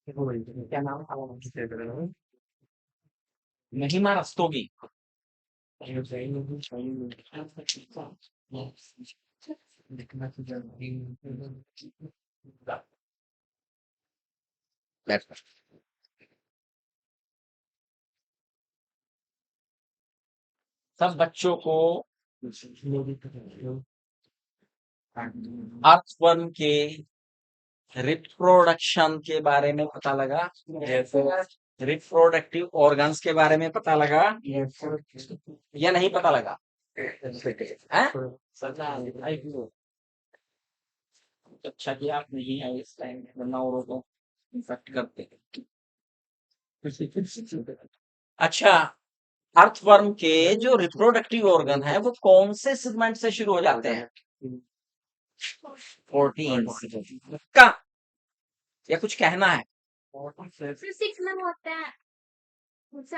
क्या नाम था वो? महिमा रस्तोगी। बैठ। सब बच्चों को अर्थवर्म के रिप्रोडक्शन के बारे में पता लगा, रिप्रोडक्टिव ऑर्गन्स के बारे में पता लगा या नहीं पता लगा? हैं? अच्छा किया आप नहीं आए इस टाइम, वरना औरों को इफेक्ट करते। अच्छा, अर्थवर्म के जो रिप्रोडक्टिव ऑर्गन है वो कौन से सेगमेंट से शुरू हो जाते हैं? 14 का, या कुछ कहना है? फिर 6 में होता है।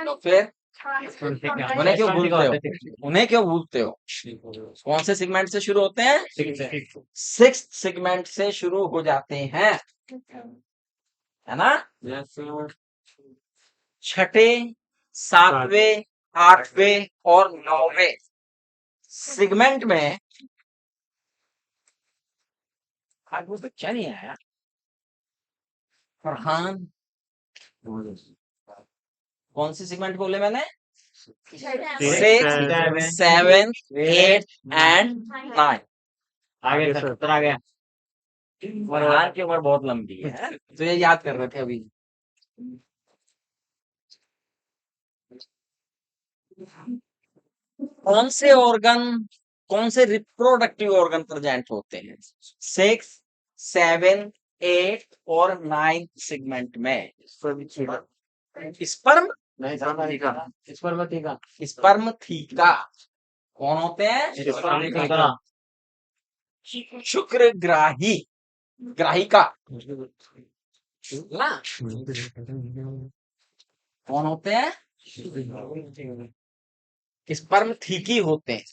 तो फिर उन्हें क्यों भूलते हो? उन्हें क्यों भूलते हो? कौन से सेगमेंट से शुरू होते हैं? 6th सेगमेंट से शुरू हो जाते हैं, है ना? छठे, 7वें, 8वें और 9वें सेगमेंट में आज वो बच्चा नहीं आया फरहान। कौन सी सेगमेंट बोले मैंने? 6th, 7th, 8th and 9th। आगे सर आ गया। फरहान की उम्र बहुत लंबी है, तो ये याद कर रहे थे अभी। कौन से ऑर्गन, कौन से रिप्रोडक्टिव ऑर्गन प्रेजेंट होते हैं 6, 7, 8 और 9 सेगमेंट में? स्पर्म नहीं समझ का इस पर मत का स्पर्म थीका कौन होते हैं? शुक्र ग्राही, ग्राहिका ना कौन होते हैं? स्पर्म थीकी होते हैं।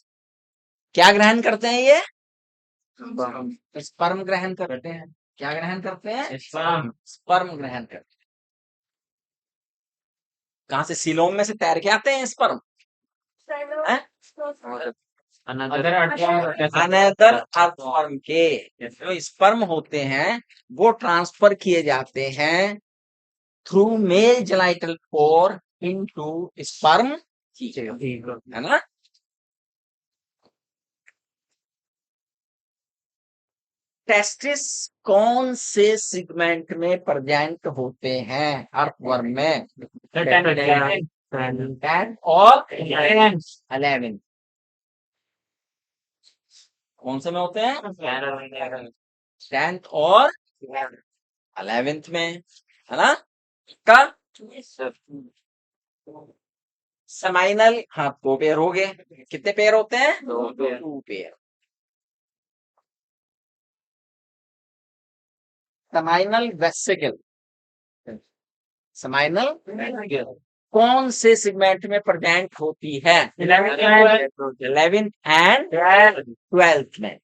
क्या ग्रहण करते हैं ये? स्पर्म ग्रहण करते हैं। क्या ग्रहण करते हैं? स्पर्म ग्रहण करते हैं। कहां से? सीलोम में से तैर के आते हैं स्पर्म। अनदर अर्थवर्म के जो स्पर्म होते हैं वो ट्रांसफर किए जाते हैं थ्रू मेल जेनिटल पोर इनटू स्पर्म, है ना? टेस्टिस कौन से सेगमेंट में प्रेजेंट होते हैं अर्थवर्म में? 10 और 11। कौन से में होते हैं? 10th और 11th में, है ना? का सेमाइनल, हाँ 2 पेयर हो गए। कितने पेयर होते हैं? 2 पेयर। सेमाइनल वेसिकल, सेमाइनल कौन से सेगमेंट में प्रेजेंट होती है? 11th एंड 12th में।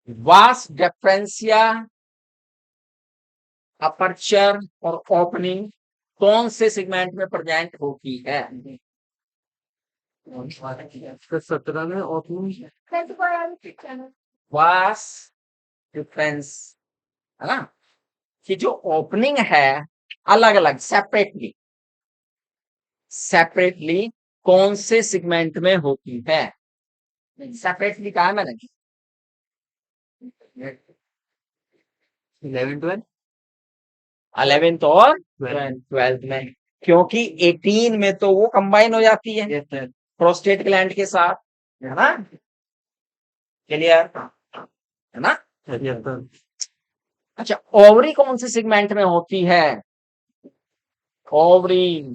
वास डिफरेंशिया, अपर्चर और ओपनिंग कौन से सेगमेंट में प्रेजेंट होती है? 17 में ओपनिंग वास डिफरेंस, है ना? कि जो ओपनिंग है अलग अलग सेपरेटली, सेपरेटली कौन से सेगमेंट में होती है? सेपरेटली कहा है मैंने? 11th और 12th में, क्योंकि 18 में तो वो कंबाइन हो जाती है प्रोस्टेट ग्लैंड के साथ, है ना? क्लियर, है ना? अच्छा, ओवरी कौन से सेगमेंट में होती है? ओवरी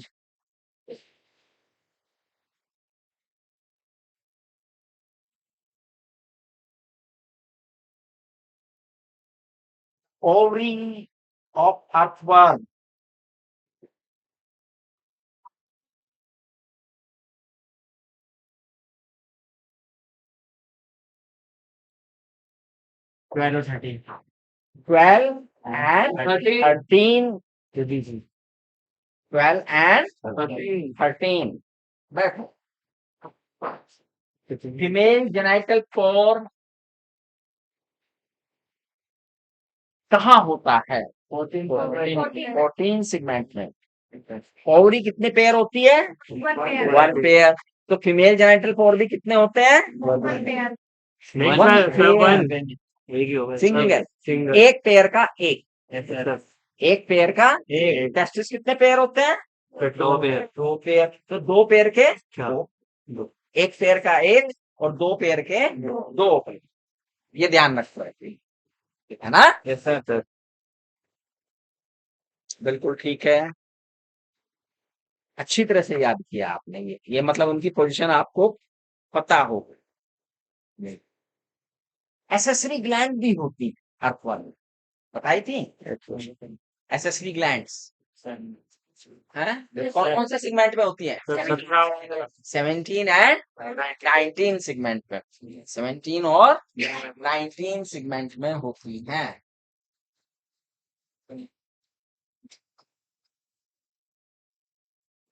ओवरी ऑफ अर्थवर्म 12 और 13 12 and 13 13 जल्दी जी 12 and 13 13 बैठो। फीमेल जेनाइटल फॉर्म कहाँ होता है? 14 सेगमेंट में। ओवरी कितने पेयर होती है? One pair. तो फीमेल जेनाइटल फॉर्म भी कितने होते हैं? नहीं One सर pair. एक ही होगा सिंगल। सिंगल एक पेयर का एक। सर एक पेयर का एक टेस्टिस कितने पेयर होते हैं? दो पेयर दो पेयर। तो दो पेयर के क्या दो। एक पेयर का एक और दो पेयर के दो। ये ध्यान रखो है ना? यस सर बिल्कुल ठीक है, अच्छी तरह से याद किया आपने। ये मतलब उनकी पोजीशन आपको पता हो। एसेसरी ग्लैंड भी होती है अर्थवर्म में, बताई थी एसेसरी ग्लैंड्स है कौन कौन से सेगमेंट में होती है? 17 एंड 19 सेगमेंट में। 17 और 19 सेगमेंट में होती हैं।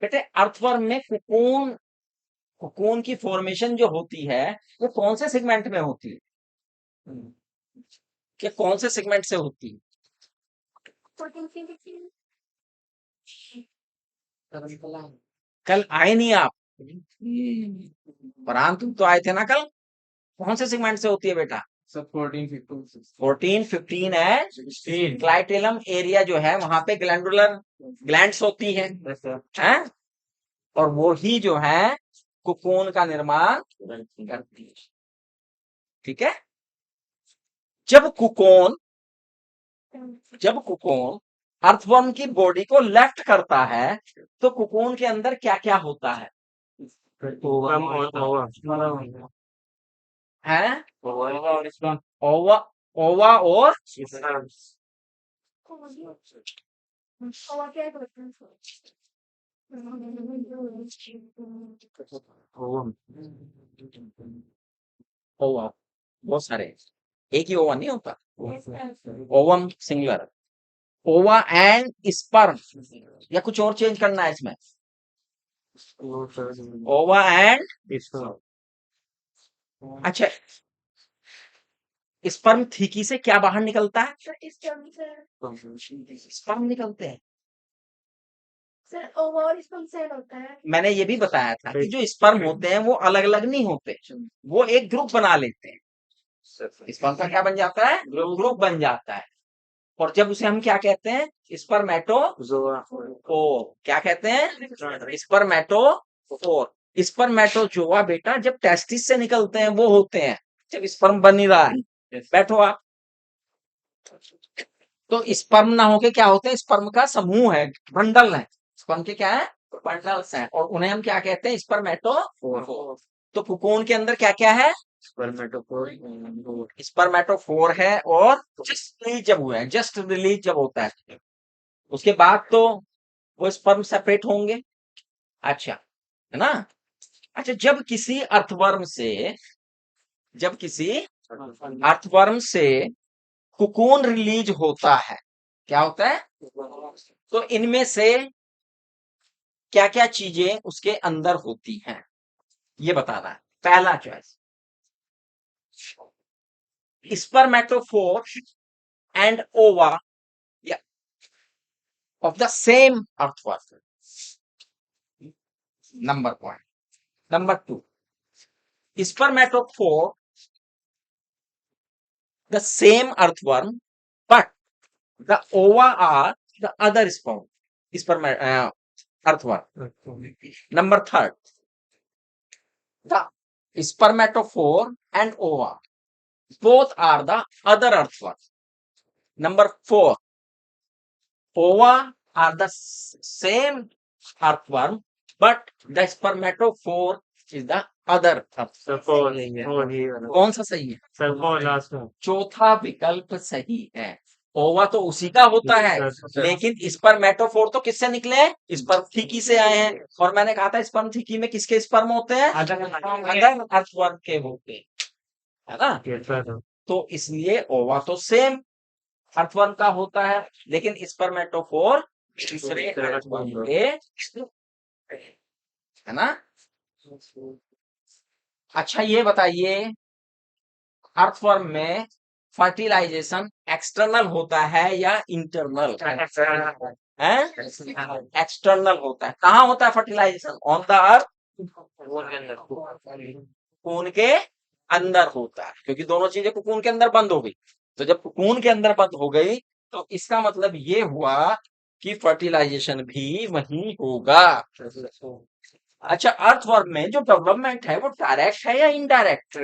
बेटे अर्थवर्म में कोकून कोकून की फॉर्मेशन जो होती है वो कौन से सेगमेंट में होती है? कि कौन से सेगमेंट से होती है? कल आए नहीं आप? फरहान तुम तो आए थे ना कल। कौन से सेगमेंट से होती है बेटा? सर 14 15 14 15 है। 16 क्लाइटेलम एरिया जो है वहां पे ग्लैंडुलर ग्लैंड्स होती हैं हैं? और वो ही जो है कोकून का निर्माण करती है। ठीक है। जब कुकोन जब कुकोन अर्थवर्म की बॉडी को लेफ्ट करता है तो कुकोन के अंदर क्या क्या होता है? हैं? ओवा ओवा और ओवा बहुत सारे, एक ही ओवा नहीं होता। Ovum singular. ओवा एंड स्पर्म या कुछ और चेंज करना है इसमें? ओवा एंड अच्छा, स्पर्म थीकी से क्या बाहर निकलता है? स्पर्म निकलते हैं। सर ओवर इसमें सेल होता है। मैंने ये भी बताया था कि जो स्पर्म होते हैं वो अलग अलग नहीं होते, वो एक ग्रुप बना लेते हैं। स्पर्म का क्या बन जाता है? ग्रुप बन जाता है। और जब उसे हम क्या कहते हैं? स्पर्मेटोफोर। क्या कहते हैं? स्पर्मेटोफोर। स्पर्मेटोजोआ बेटा जब टेस्टिस से निकलते हैं वो होते हैं, जब स्पर्म बन ही रहा है। बैठो आप। तो स्पर्म ना होके क्या होते हैं? स्पर्म का समूह है, बंडल है। स्पर्म के क्या है? बंडल्स हैं। और उन्हें हम क्या कहते हैं? स्पर्मेटोफोर। तो कुकोन के अंदर क्या क्या है? स्पर्मेटोफोर है। और जस्ट रिलीज जब हुआ है, जस्ट रिलीज जब होता है उसके बाद तो वो स्पर्म सेपरेट होंगे। अच्छा, है ना? अच्छा, जब किसी अर्थवर्म से कुकून रिलीज होता है, क्या होता है? तो इनमें से क्या क्या चीजें उसके अंदर होती हैं ये बताना है। पहला चॉइस, स्पर्मेटोफोर एंड ओवा of the same earthworm. Number one. Number two, spermatophore, the same earthworm, but the ova are the other earthworm. Number third, the spermatophore and ova both are the other earthworm. Number 4. Ova are the same earthworm, but the spermatophore is the other earthworm. Sir four ही वाला कौन सा सही है? Sir four last में चौथा विकल्प सही है। ओवा तो उसी का होता है, लेकिन स्पर्मेटोफोर तो किससे निकले? स्पर्मथिकी से आए हैं। और मैंने कहा था स्पर्मथिकी में किसके स्पर्म होते हैं? अदर अर्थवर्म के होते हैं, है ना? तो इसलिए ओवा तो सेम अर्थवर्म का होता है, लेकिन स्पर्मेटोफोर दूसरे अर्थवर्म के, है ना? अच्छा ये बताइए, अर्थवर्म में फर्टिलाइजेशन एक्सटर्नल होता है या इंटरनल? है एक्सटर्नल होता है। कहाँ होता है fertilisation? On the earth, cocoon के अंदर होता है, क्योंकि दोनों चीजें कोकून के अंदर बंद हो गई। तो जब कोकून के अंदर बंद हो गई तो इसका मतलब ये हुआ कि फर्टिलाइजेशन भी वहीं होगा। अच्छा, अर्थवर्म में जो डेवलपमेंट है वो डायरेक्ट है या इनडायरेक्ट?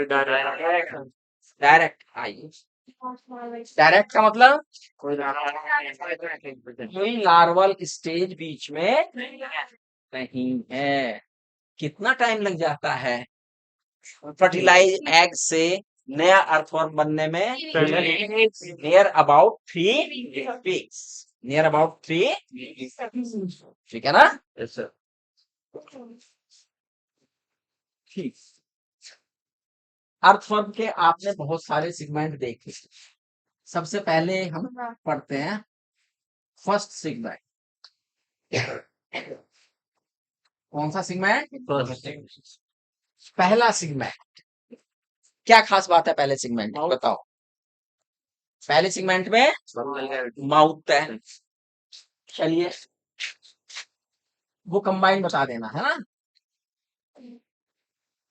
डायरेक्ट। आइए, डायरेक्ट का मतलब कोई लार्वल स्टेज बीच में नहीं है। कितना टाइम लग जाता है फर्टिलाइज एग से नया अर्थवर्म बनने में? Near about 3 weeks. Near about 3 ठीक है ना? Yes sir. ठीक। अर्थवर्म के आपने बहुत सारे सेगमेंट देखे। सबसे पहले हम पढ़ते हैं फर्स्ट सेगमेंट। कौन सा सेगमेंट? पहला सेगमेंट। क्या खास बात है पहले सेगमेंट में, बताओ? पहले सेगमेंट में माउथ है। चलिए वो कंबाइन बता देना, है ना?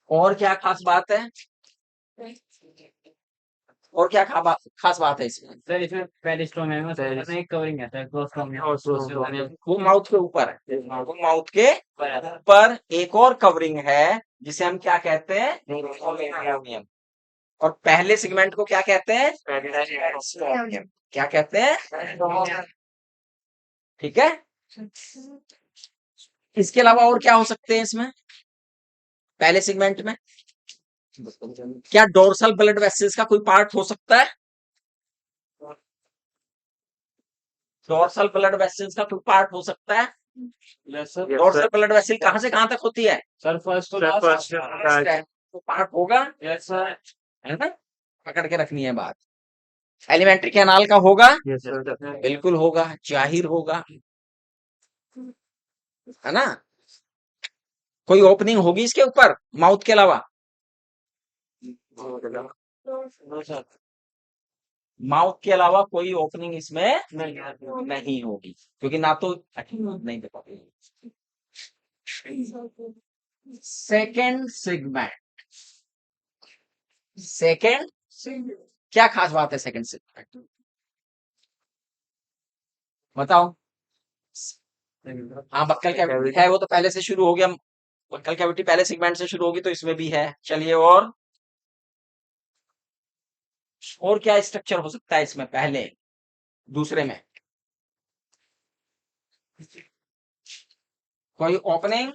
और क्या खास बात है? और क्या खास बात है इसमें? सर इसमें पहले स्टोन है सर, एक कवरिंग है सर, क्लोज स्टोन है। वो माउथ के ऊपर है। वो माउथ के ऊपर एक और कवरिंग है जिसे हम क्या कहते हैं? स्पोमियम। और पहले सेगमेंट को क्या कहते हैं? स्पोमियम। क्या कहते हैं? ठीक है। इसके अलावा और क्या हो सकते हैं इसमें पहले सेगमेंट में? क्या डोर्सल ब्लड वेसल्स का कोई पार्ट हो सकता है? डोर्सल ब्लड वेसल्स का कोई पार्ट हो सकता है? डोर्सल ब्लड वेसल कहां से कहां तक होती है? सर फर्स्ट तो पार्ट होगा, यस सर। है ना? पकड़ के रखनी है बात। एलिमेंट्री कैनाल का होगा? Yes sir. बिल्कुल होगा, जाहिर होगा, है ना? कोई ओपनिंग होगी इसके ऊपर माउथ के अलावा? माउथ के अलावा कोई ओपनिंग इसमें नहीं होगी, क्योंकि ना तो नहीं दे पाते। Second segment. सेकेंड क्या खास बात है सेकेंड सेगमेंट, बताओ? हाँ, बक्कल कैविटी है, वो तो पहले से शुरू हो गया। बक्कल कैविटी पहले सेगमेंट से शुरू होगी, तो इसमें भी है। चलिए, और क्या स्ट्रक्चर हो सकता है इसमें पहले दूसरे में? कोई ओपनिंग?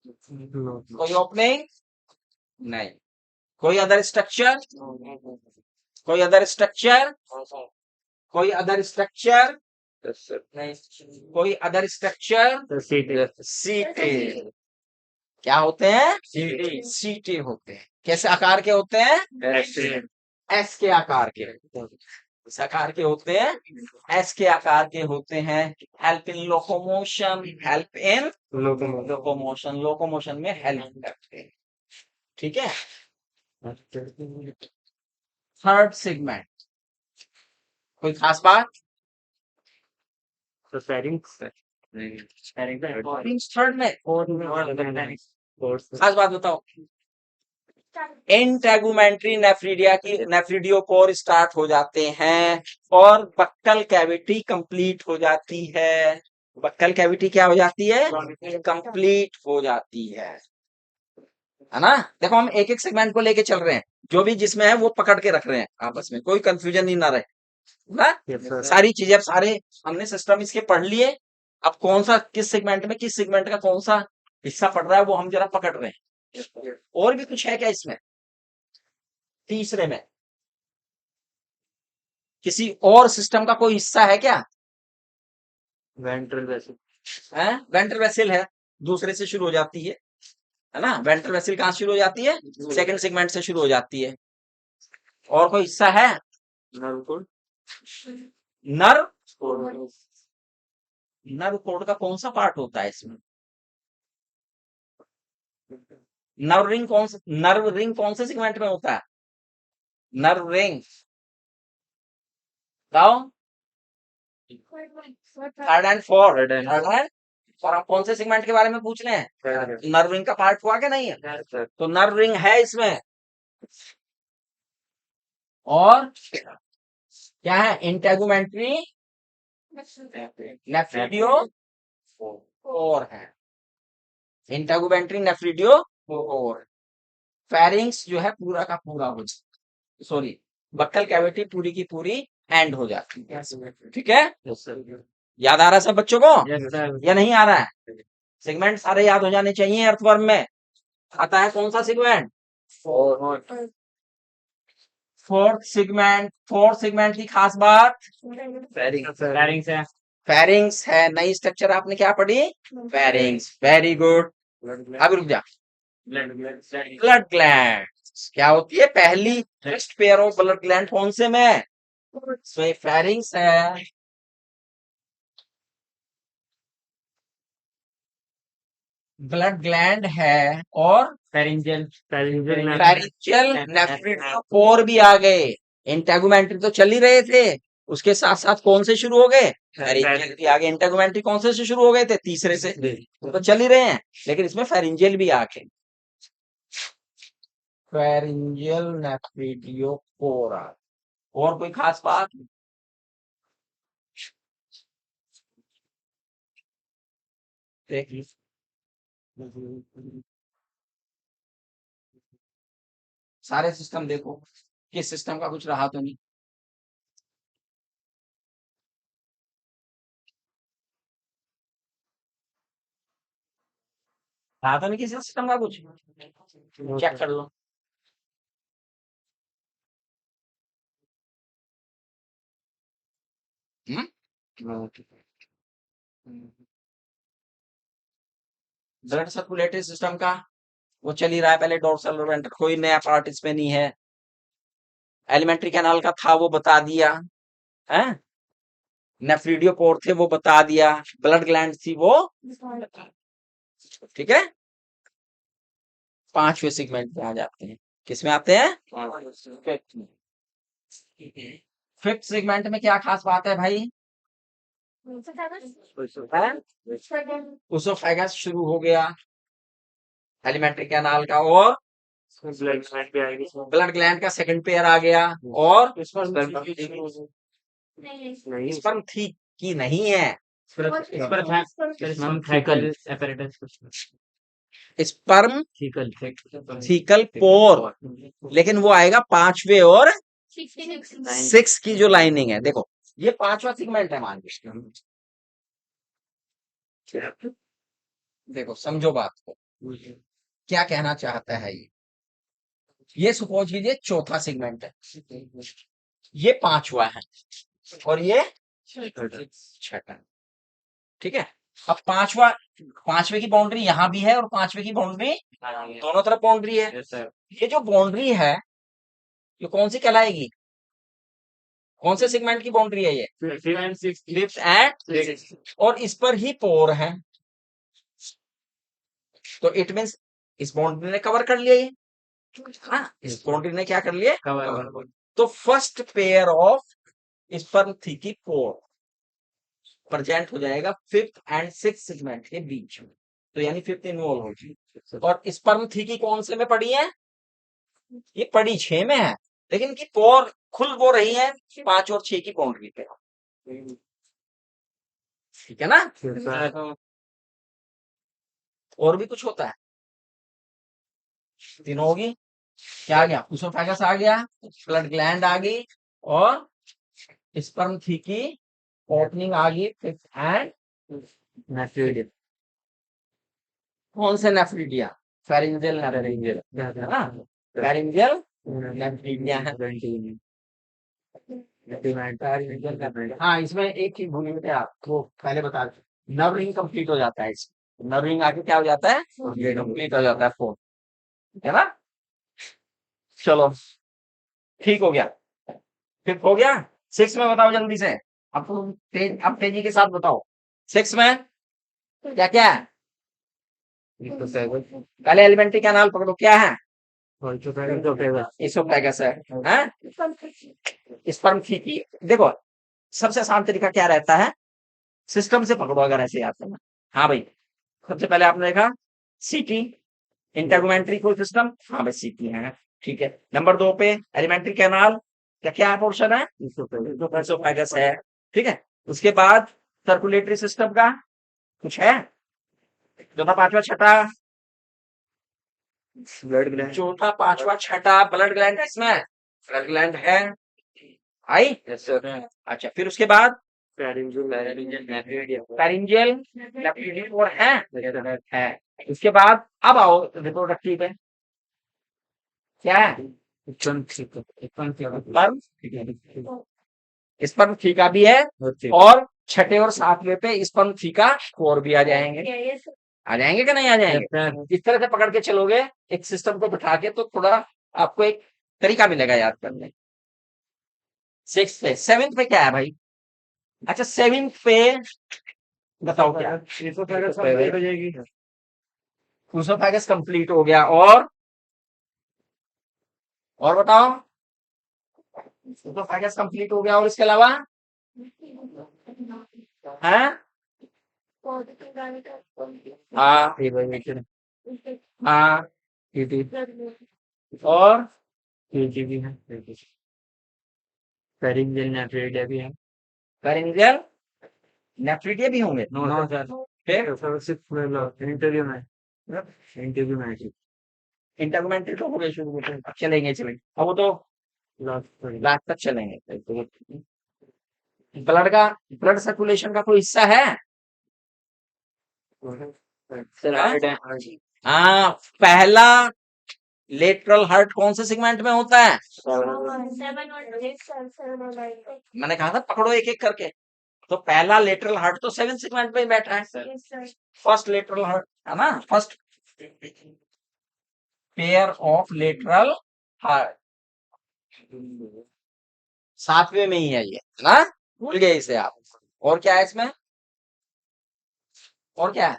कोई ओपनिंग नहीं। कोई अदर स्ट्रक्चर? कोई अदर स्ट्रक्चर? कोई अदर स्ट्रक्चर नहीं। कोई अदर स्ट्रक्चर? सीटे। क्या होते हैं? सीटे होते हैं। कैसे आकार के होते हैं? एस के आकार के। इस आकार के होते हैं, एस के आकार के होते हैं। Help in locomotion. Help in locomotion. Locomotion में हेल्प करते हैं। ठीक है। Third segment. कोई खास बात? थर्ड में खास बात बताओ। इंटेगुमेंट्री नेफ्रिडियोकोर स्टार्ट हो जाते हैं और बक्कल कैविटी कंप्लीट हो जाती है। बक्कल कैविटी क्या हो जाती है? कंप्लीट हो जाती है ना? देखो, हम एक एक सेगमेंट को लेके चल रहे हैं, जो भी जिसमें है वो पकड़ के रख रहे हैं आपस में, कोई कंफ्यूजन नहीं ना रहे। ना? Yes, sir. सारी चीजें अब सारे हमने सिस्टम इसके पढ़ लिए। अब कौन सा किस सेगमेंट में किस सेगमेंट का कौन सा हिस्सा पढ़ रहा है वो हम जरा पकड़ रहे हैं। और भी कुछ है क्या इसमें? तीसरे में किसी और सिस्टम का कोई हिस्सा है क्या? Ventral vessel. है वेंट्रल वेसिल है, दूसरे से शुरू हो जाती है ना? वेंट्रल वेसिल कहां से शुरू हो जाती है? सेकंड सेगमेंट से शुरू हो जाती है। और कोई हिस्सा है? Nerve cord. Nerve Cord. Nerve code का कौन सा पार्ट होता है इसमें? नर्व रिंग कौन से सेगमेंट में होता है? नर्व रिंग बताओ। Third and fourth. Third and third है। और आप कौन से सेगमेंट के बारे में पूछ रहे हैं? fourth. नर्व रिंग का पार्ट हुआ क्या नहीं है? Yes, sir. तो नर्व रिंग है इसमें। और क्या है? इंटेगुमेंट्री नेफ्रिडियो कोर है। Integumentary नेफ्रिडियो core. फेरिंग्स जो है पूरा का पूरा हो जाए, सॉरी बक्कल कैविटी पूरी की पूरी एंड हो जाती है। ठीक है, Yes, sir. याद आ रहा है सब बच्चों को Yes, sir. या नहीं आ रहा है? सेगमेंट सारे याद हो जाने चाहिए अर्थवर्म में। आता है कौन सा सेगमेंट? Fourth. फोर्थ सेगमेंट की खास बात Pharynx है. फेरिंग्स है। नई स्ट्रक्चर आपने क्या पढ़ी? फेरिंग्स। Very good. अब रुक जा। ब्लड ग्लैंड क्या होती है? पहली first pair of blood gland कौन से में? तो ये फेरिंग्स है। ब्लड ग्लैंड है और Pharyngeal. Pharyngeal. फेरिंजियल नेफ्रिडियो कोर भी आ गए। इंटेगुमेंट्री तो चल ही रहे थे, उसके साथ साथ कौन से शुरू हो गए? फेरिंजियल भी आ गए। इंटेगुमेंट्री कौन से शुरू हो गए थे? तीसरे से। तो चल ही रहे हैं, लेकिन इसमें फेरिंजियल भी आ गए। फेरिंजियल नेफ्रिडियो कोर। और कोई खास बात? देखिए सारे सिस्टम देखो, किस सिस्टम का कुछ रहा तो नहीं। रहा तो नहीं किसी सिस्टम का कुछ? चेक कर लो। ब्लड सर्कुलेटरी सिस्टम का वो चल ही रहा है, पहले डोर्सल और वेंट्रल, कोई नया पार्ट इसमें नहीं है। एलिमेंट्री कैनाल का था वो बता दिया है। नेफ्रिडियो कोर थे वो बता दिया। ब्लड ग्लैंड थी वो। ठीक है, पांचवें सेगमेंट में आ जाते हैं। किसमें आते हैं? फिफ्थ सेगमेंट में क्या खास बात है भाई? उसोफेगस शुरू हो गया एलिमेंट्री कैनाल का, और Blood gland भी आएगी. ब्लड ग्लैंड का सेकंड पेयर आ गया। और नहीं. स्पर्म थी की नहीं है, इस पर थैकल apparatus. Sperm thecal. थीकल पोर। लेकिन वो आएगा पांचवे और सिक्स की जो लाइनिंग है। देखो ये पांचवा सेगमेंट है मान लीजिए। देखो समझो बात को, क्या कहना चाहता है ये सपोज कीजिए चौथा सेगमेंट है, ये पांचवा है और ये छठा। ठीक है, अब पांचवे की बाउंड्री यहां भी है और पांचवे की बाउंड्री दोनों तरफ बाउंड्री है। Yes, sir. ये जो बाउंड्री है ये कौन सी कहलाएगी? कौन से सेगमेंट की बाउंड्री है ये? Fifth and sixth. Fifth and Sixth. और इस पर ही पोर है, तो इट मींस इस बाउंड्री ने कवर कर लिया ये। हाँ, इस बाउंड्री ने क्या कर लिया? Cover. तो फर्स्ट पेयर ऑफ स्पर्म थी की पोर प्रेजेंट हो जाएगा फिफ्थ एंड सिक्स सेगमेंट के बीच में, तो यानी फिफ्थ इन्वॉल्व होगी। और स्पर्म थी की कौन से में पड़ी है? ये पड़ी 6 में है, लेकिन इनकी पोर खुल वो रही है 5 और 6 की बाउंड्री पे। ठीक है ना? Yes, sir. और भी कुछ होता है? तीनों होगी। क्या आ गया? उसोफेगस आ गया, ब्लड ग्लैंड आ गई और स्पर्म थी की ओपनिंग आ गई फिफ्थ एंड नेफ्रिडियम कौन से नेफ्रिडिया? फेरिंजियल नेफ्रिडिया है ना, फेरिंजियल नेफ्रिडिया है। हाँ, इसमें एक चीज भूल गए थे आप, वो पहले बता दो, नर्व रिंग कंप्लीट हो जाता है इसमें, नर्व रिंग आके क्या हो जाता है, ये कंप्लीट हो जाता है फोर, है ना। चलो ठीक हो गया, फिफ्थ हो गया। सिक्स में बताओ जल्दी से, अब तुम अब तेजी के साथ बताओ, सिक्स में क्या क्या है? पहले एलिमेंट्री कैनाल पकड़ो, क्या है? इसोफेगस है, हैं? स्पर्म थी। देखो सबसे आसान तरीका क्या रहता है, सिस्टम से पकड़ो अगर ऐसे याद करना। हाँ भाई, सबसे पहले आपने देखा सीटी, इंटेगुमेंट्री कोई सिस्टम, हाँ भाई सीटी है, ठीक है। नंबर दो पे एलिमेंट्री कैनाल, क्या क्या पोर्शन है, इसोफेगस है, ठीक है। उसके बाद सर्कुलेटरी सिस्टम का कुछ है, चौथा पांचवा छठा, ब्लड ग्लैंड चौथा पांचवा छठा ब्लड ग्लैंड इसमें, ब्लड ग्लैंड है, आई। अच्छा, फिर उसके बाद पैरिंजियल नेफ्रिडियम और है। उसके बाद अब आओ रिप्रोडक्टिव पे, क्या है? स्पर्म थीका भी है, और छठे और सातवें पे स्पर्म थीका और भी आ जाएंगे, आ जाएंगे कि नहीं आ जाएंगे? इस तरह से पकड़ के चलोगे एक सिस्टम को बिठा के, तो थोड़ा आपको एक तरीका मिलेगा याद करने। सिक्स पे, सेवेंथ पे क्या है भाई? अच्छा, सेवेंथ पे बताओ क्या? उसोफेगस कंप्लीट हो गया, और बताओ, उसोफेगस कंप्लीट हो गया, और इसके अलावा है? हाँ हाँ, और भी है, फेरिंजियल नेफ्रिडिया भी है। फेरिंजियल नेफ्रिडिया भी होंगे। नो सर, फिर इंटरव्यू में इंटरमेंटल तो हो गए शुरू में, अब चलेंगे अब वो तो लास्ट तक चलेंगे। ब्लड का, ब्लड सर्कुलेशन का कोई हिस्सा है? हाँ, पहला लेटरल हार्ट कौन से सेगमेंट में होता है? मैंने कहा था पकड़ो एक एक करके, तो पहला लेटरल हार्ट तो सेवन सेगमेंट में ही बैठा है, फर्स्ट लेटरल हार्ट है ना, first pair of lateral heart सातवें में ही है ये, है ना, भूल गए इसे आप। और क्या है इसमें, और क्या है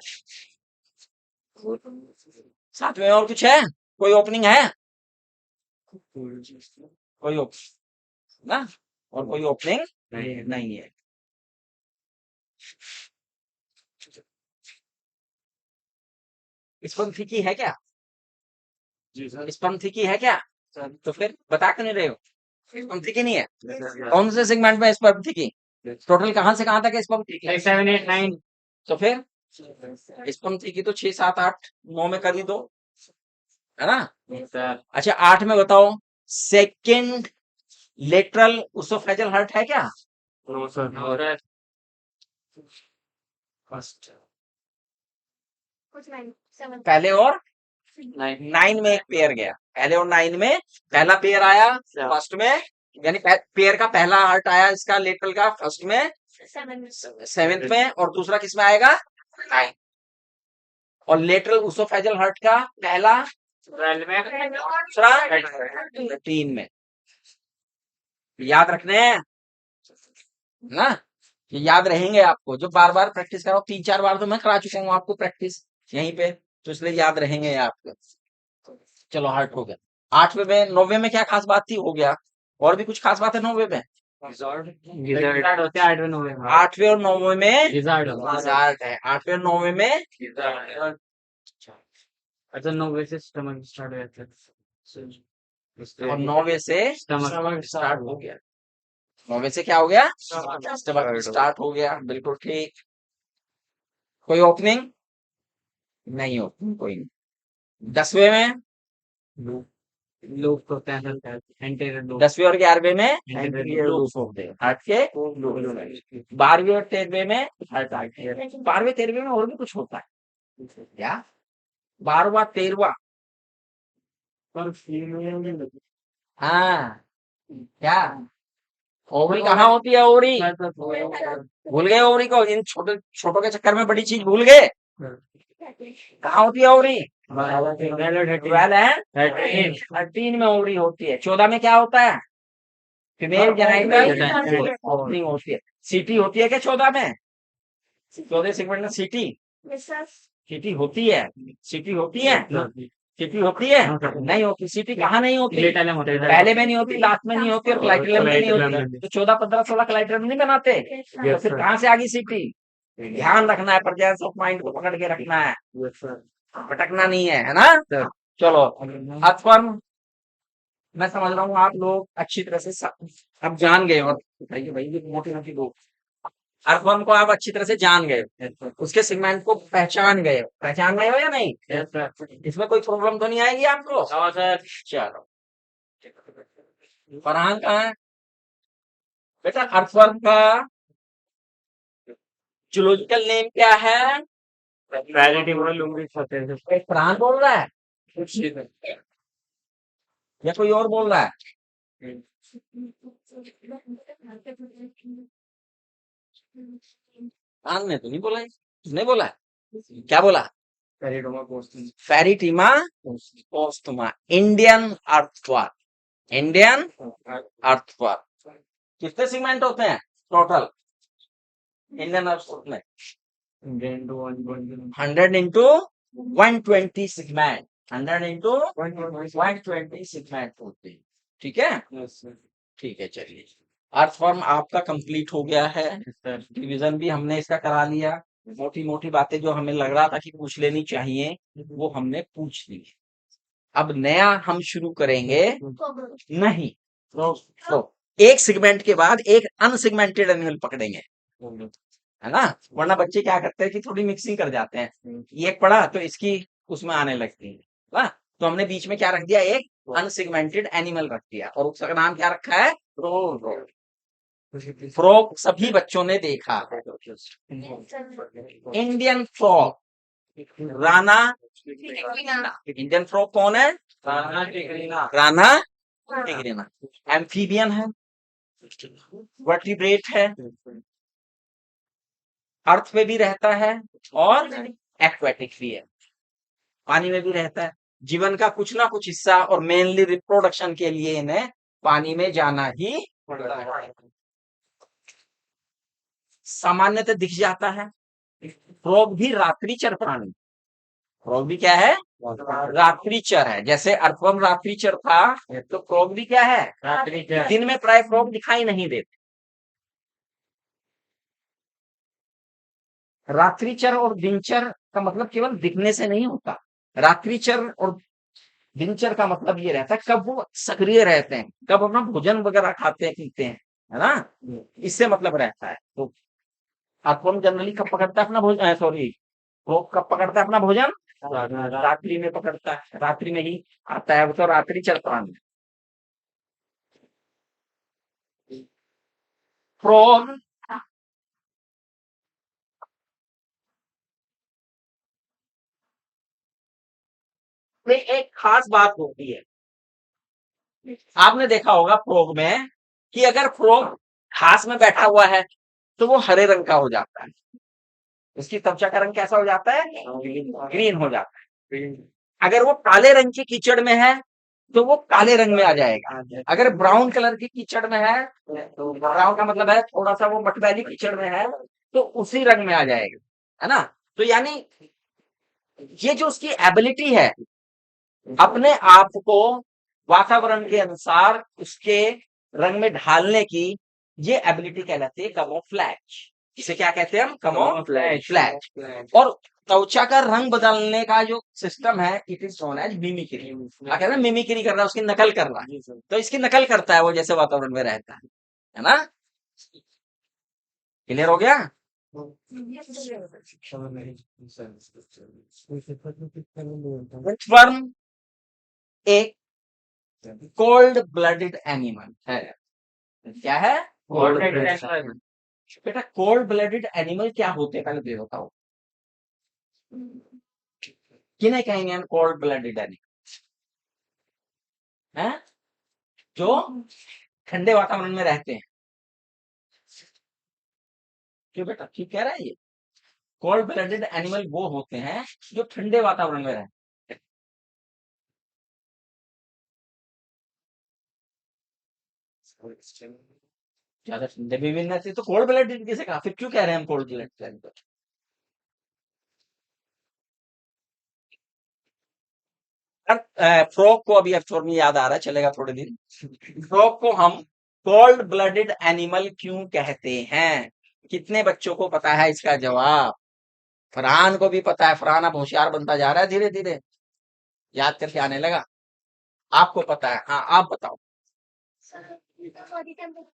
सातवें, और कुछ है, कोई ओपनिंग है, कोई ओपनिंग ना, और कोई ओपनिंग नहीं है। स्पर्म थी की है क्या? स्पर्म थी की है क्या? तो फिर बता क्यों नहीं रहे हो? स्पर्म थी की नहीं है? कौन से सेगमेंट में स्पर्म थी की? टोटल कहां से कहां तक स्पर्म थी की? 7 8 9। तो फिर स्पर्म थी की तो 6 7 8 9 में कर ही दो, है ना। अच्छा, 8 में बताओ, सेकंड लेटरल उसोफेजल हार्ट है क्या? नो सर, फर्स्ट, कुछ नहीं, 7 पहले और 9 में एक पेयर गया, पहले और 9 में पहला पेयर आया फर्स्ट में, यानी पेयर का पहला हार्ट आया इसका लेटरल का फर्स्ट में, 7 सेवेंथ में, और दूसरा किस में आएगा? 9। और लेटरल उसोफेजल हार्ट का पहला 12 में, दूसरा 13 में। याद रखने हैं ना, ये याद रहेंगे आपको, जो बार बार प्रैक्टिस कराओ, 3 4 बार तो मैं करा चुका हूँ आपको प्रैक्टिस यहीं पे, तो इसलिए याद रहेंगे आपको। चलो हार्ट हो गया। 8वें में, 9वें में क्या खास बात थी, हो गया। और भी कुछ खास बात है 9वें में? गिजार्ड होते हैं 8 में 9 में। 8वें और 9वें में गिजार्ड रिजल्ट है, 8वें और 9वें में। अच्छा, 9 से स्टमक स्टार्ट हो जाता है, और 9वें से स्टमक स्टार्ट हो गया, 9वें से क्या हो गया? स्टमक स्टार्ट हो गया, बिल्कुल ठीक। कोई ओपनिंग नहीं, ओपनिंग कोई नहीं। 10वें में लूप होते हैं एंटीरियर लूप 10वीं और 11वीं में Anterior एंटीरियर लूप होते हैं हार्ट के। 12वीं और 13वीं में हार्ट आर्टरी। 12वीं 13वीं में और भी कुछ होता है क्या? 12वां 13वां, पर फीमेल हाँ क्या? ओवरी कहाँ होती है? ओवरी भूल गए? ओवरी को इन छोटे छोटों के चक्कर में बड़ी चीज भूल गए। कहाँ होती है ओवरी? 12 एंड 13 में ओवरी होती है। 14 में क्या होता है? फीमेल जेनाइटल ओपनिंग होती है। सीटी होती है क्या 14 में? 14 सेगमेंट में सीटी सीटी होती है। सीटी होती है। सीटी होती है नहीं होती। सीटी कहाँ नहीं होती? पहले में नहीं होती, लास्ट में नहीं होती और क्लाइटेरियम में नहीं होती। तो 14 15 16 क्लाइटेरियम नहीं बनाते तो फिर कहाँ से आ गई सीटी? ध्यान रखना है, प्रेजेंस ऑफ माइंड को पकड़ के रखना है, भटकना नहीं है ना। चलो अथर्व, मैं समझ रहा हूँ आप लोग अच्छी तरह से अब जान गए। और भाई भाई मोटी मोटी लोग अर्थवर्म को आप अच्छी तरह से जान गए, उसके सेगमेंट को पहचान गए हो या नहीं? इसमें कोई प्रॉब्लम तो नहीं आएगी आपको? चलो फरहान कहाँ है बेटा? अर्थवर्म का जूलॉजिकल नेम क्या है? फरहान बोल रहा है या कोई और बोल रहा है? फरहान ने तो नहीं बोला है। किसने बोला है? क्या बोला? Pheretima posthuma. Indian earthworm. Indian earthworm कितने सेगमेंट होते हैं टोटल इंडियन अर्थवर्म में? 100 इंटू 120 सेगमेंट। 100 इंटू 120 सेगमेंट होते हैं। ठीक है, ठीक है। चलिए अर्थवर्म आपका कंप्लीट हो गया है। डिवीजन भी हमने इसका करा लिया। मोटी मोटी बातें जो हमें लग रहा था कि पूछ लेनी चाहिए वो हमने पूछ ली। अब नया हम शुरू करेंगे नहीं तो एक सेगमेंट के बाद एक अनसेगमेंटेड एनिमल पकड़ेंगे, है ना। वरना बच्चे क्या करते हैं कि थोड़ी मिक्सिंग कर जाते हैं। ये पढ़ा तो इसकी उसमें आने लगती है ना। तो हमने बीच में क्या रख दिया? एक अनसेगमेंटेड एनिमल रख दिया और उसका नाम क्या रखा है? फ्रॉग। सभी बच्चों ने देखा है। Indian frog Rana Indian frog कौन है? राना टिग्रिना। एम्फीबियन है, वर्टिब्रेट है, अर्थ में भी रहता है और एक्वेटिक भी है, पानी में भी रहता है। जीवन का कुछ ना कुछ हिस्सा और मेनली रिप्रोडक्शन के लिए इन्हें पानी में जाना ही पड़ता है। सामान्यतः दिख जाता है। फ्रॉग भी रात्रिचर प्राणी। फ्रॉग भी क्या है? रात्रिचर है। जैसे अर्थवर्म रात्रिचर था तो फ्रॉग भी क्या है? रात्रिचर। दिन में प्राय फ्रॉग दिखाई नहीं देते। रात्रिचर और दिनचर का मतलब केवल दिखने से नहीं होता। रात्रिचर और दिनचर का मतलब ये रहता है कब वो सक्रिय रहते हैं, कब अपना भोजन वगैरह खाते हैं पीते हैं, है ना। इससे मतलब रहता है। तो अर्थवर्म जनरली कब पकड़ता है अपना भोजन? सॉरी, वो कब पकड़ता है अपना भोजन? रात्रि में पकड़ता है। रात्रि में ही आता है वो, तो रात्रिचर प्राणी। फ्रॉग में एक खास बात होती है, आपने देखा होगा फ्रॉग में कि अगर फ्रॉग घास में बैठा हुआ है तो वो हरे रंग का हो जाता है। उसकी त्वचा का रंग कैसा हो जाता है? ग्रीन हो जाता है। अगर वो काले रंग की कीचड़ में है तो वो काले रंग में आ जाएगा। अगर ब्राउन कलर की कीचड़ में है तो ब्राउन का मतलब है थोड़ा सा वो मटमैली कीचड़ में है तो उसी रंग में आ जाएगा, है ना। तो यानी ये जो उसकी एबिलिटी है अपने आप को वातावरण के अनुसार उसके रंग में ढालने की, ये एबिलिटी कहलाती है कैमोफ्लेज। इसे क्या कहते हैं हम? कैमोफ्लेज। और त्वचा का रंग बदलने का जो सिस्टम है it is known as mimicry. क्या कहते हैं? मिमिक्री कर रहा है, उसकी नकल कर रहा है। तो इसकी नकल करता है वो जैसे वातावरण में रहता है ना। क्लियर हो गया? वर्म एक कोल्ड ब्लडेड एनिमल है। क्या है? Cold cold blooded blooded. बेटा कोल्ड ब्लडेड एनिमल क्या होते हैं पहले ये बताओ, किन्हें कहेंगे हम कोल्ड ब्लडेड एनिमल? है जो ठंडे वातावरण में रहते हैं। क्यों बेटा, ठीक कह रहा है ये? कोल्ड ब्लडेड एनिमल वो होते हैं जो ठंडे वातावरण में रहते हैं। ज्यादा ठंडे में भी नहीं रहते तो कोल्ड ब्लडेड किसे कहा, फिर क्यों कह रहे हैं हम कोल्ड ब्लडेड एनिमल? फ्रॉग को अभी एक्चुअल में याद आ रहा है, चलेगा थोड़े दिन। फ्रॉग को हम कोल्ड ब्लडेड एनिमल क्यों कहते हैं? कितने बच्चों को पता है इसका जवाब? फरहान को भी पता है, फरहान अब होशियार बनता जा रहा है धीरे धीरे, याद करके आने लगा। आपको पता है, हाँ आप बताओ। सर बॉडी टेम्परेचर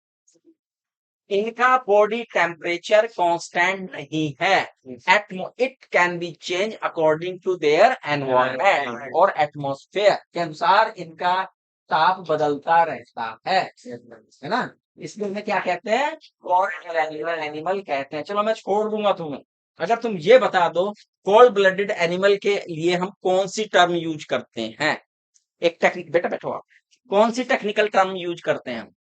इनका बॉडी टेम्परेचर कांस्टेंट नहीं है, it can be change according to their environment, और एटमॉस्फेयर के अनुसार इनका ताप बदलता रहता है ना। इसलिए उन्हें क्या कहते हैं? कोल्ड एनिमल कहते हैं। चलो मैं छोड़ दूंगा तुम्हें, अगर तुम ये बता दो कोल्ड ब्लडेड एनिमल के लिए हम कौन सी टर्म यूज करते हैं। एक टेक्निक, बेटा बैठो आप, कौन सी टेक्निकल टर्म यूज करते हैं हम?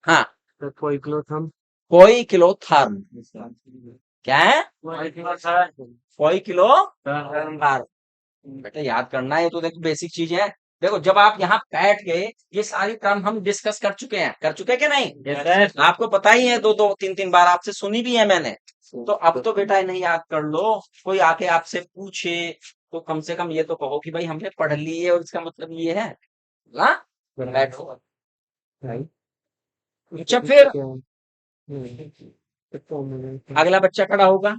हाँ, The Poikilotherm. कोई किलो थर्म। क्या है? कोई किलो थर्म। बेटा याद करना है, ये तो देखो बेसिक चीज है। देखो जब आप यहाँ बैठ गए, ये सारी टर्म हम डिस्कस कर चुके हैं, कर चुके हैं कि नहीं? Yes, sir. आपको पता ही है, दो दो तीन तीन बार आपसे सुनी भी है मैंने। तो अब तो बेटा इन्हें याद कर लो। कोई आके आपसे पूछे तो कम से कम ये तो कहो कि भाई हमने पढ़ ली है और इसका मतलब ये है ना। बैठो। अच्छा फिर अगला बच्चा खड़ा होगा।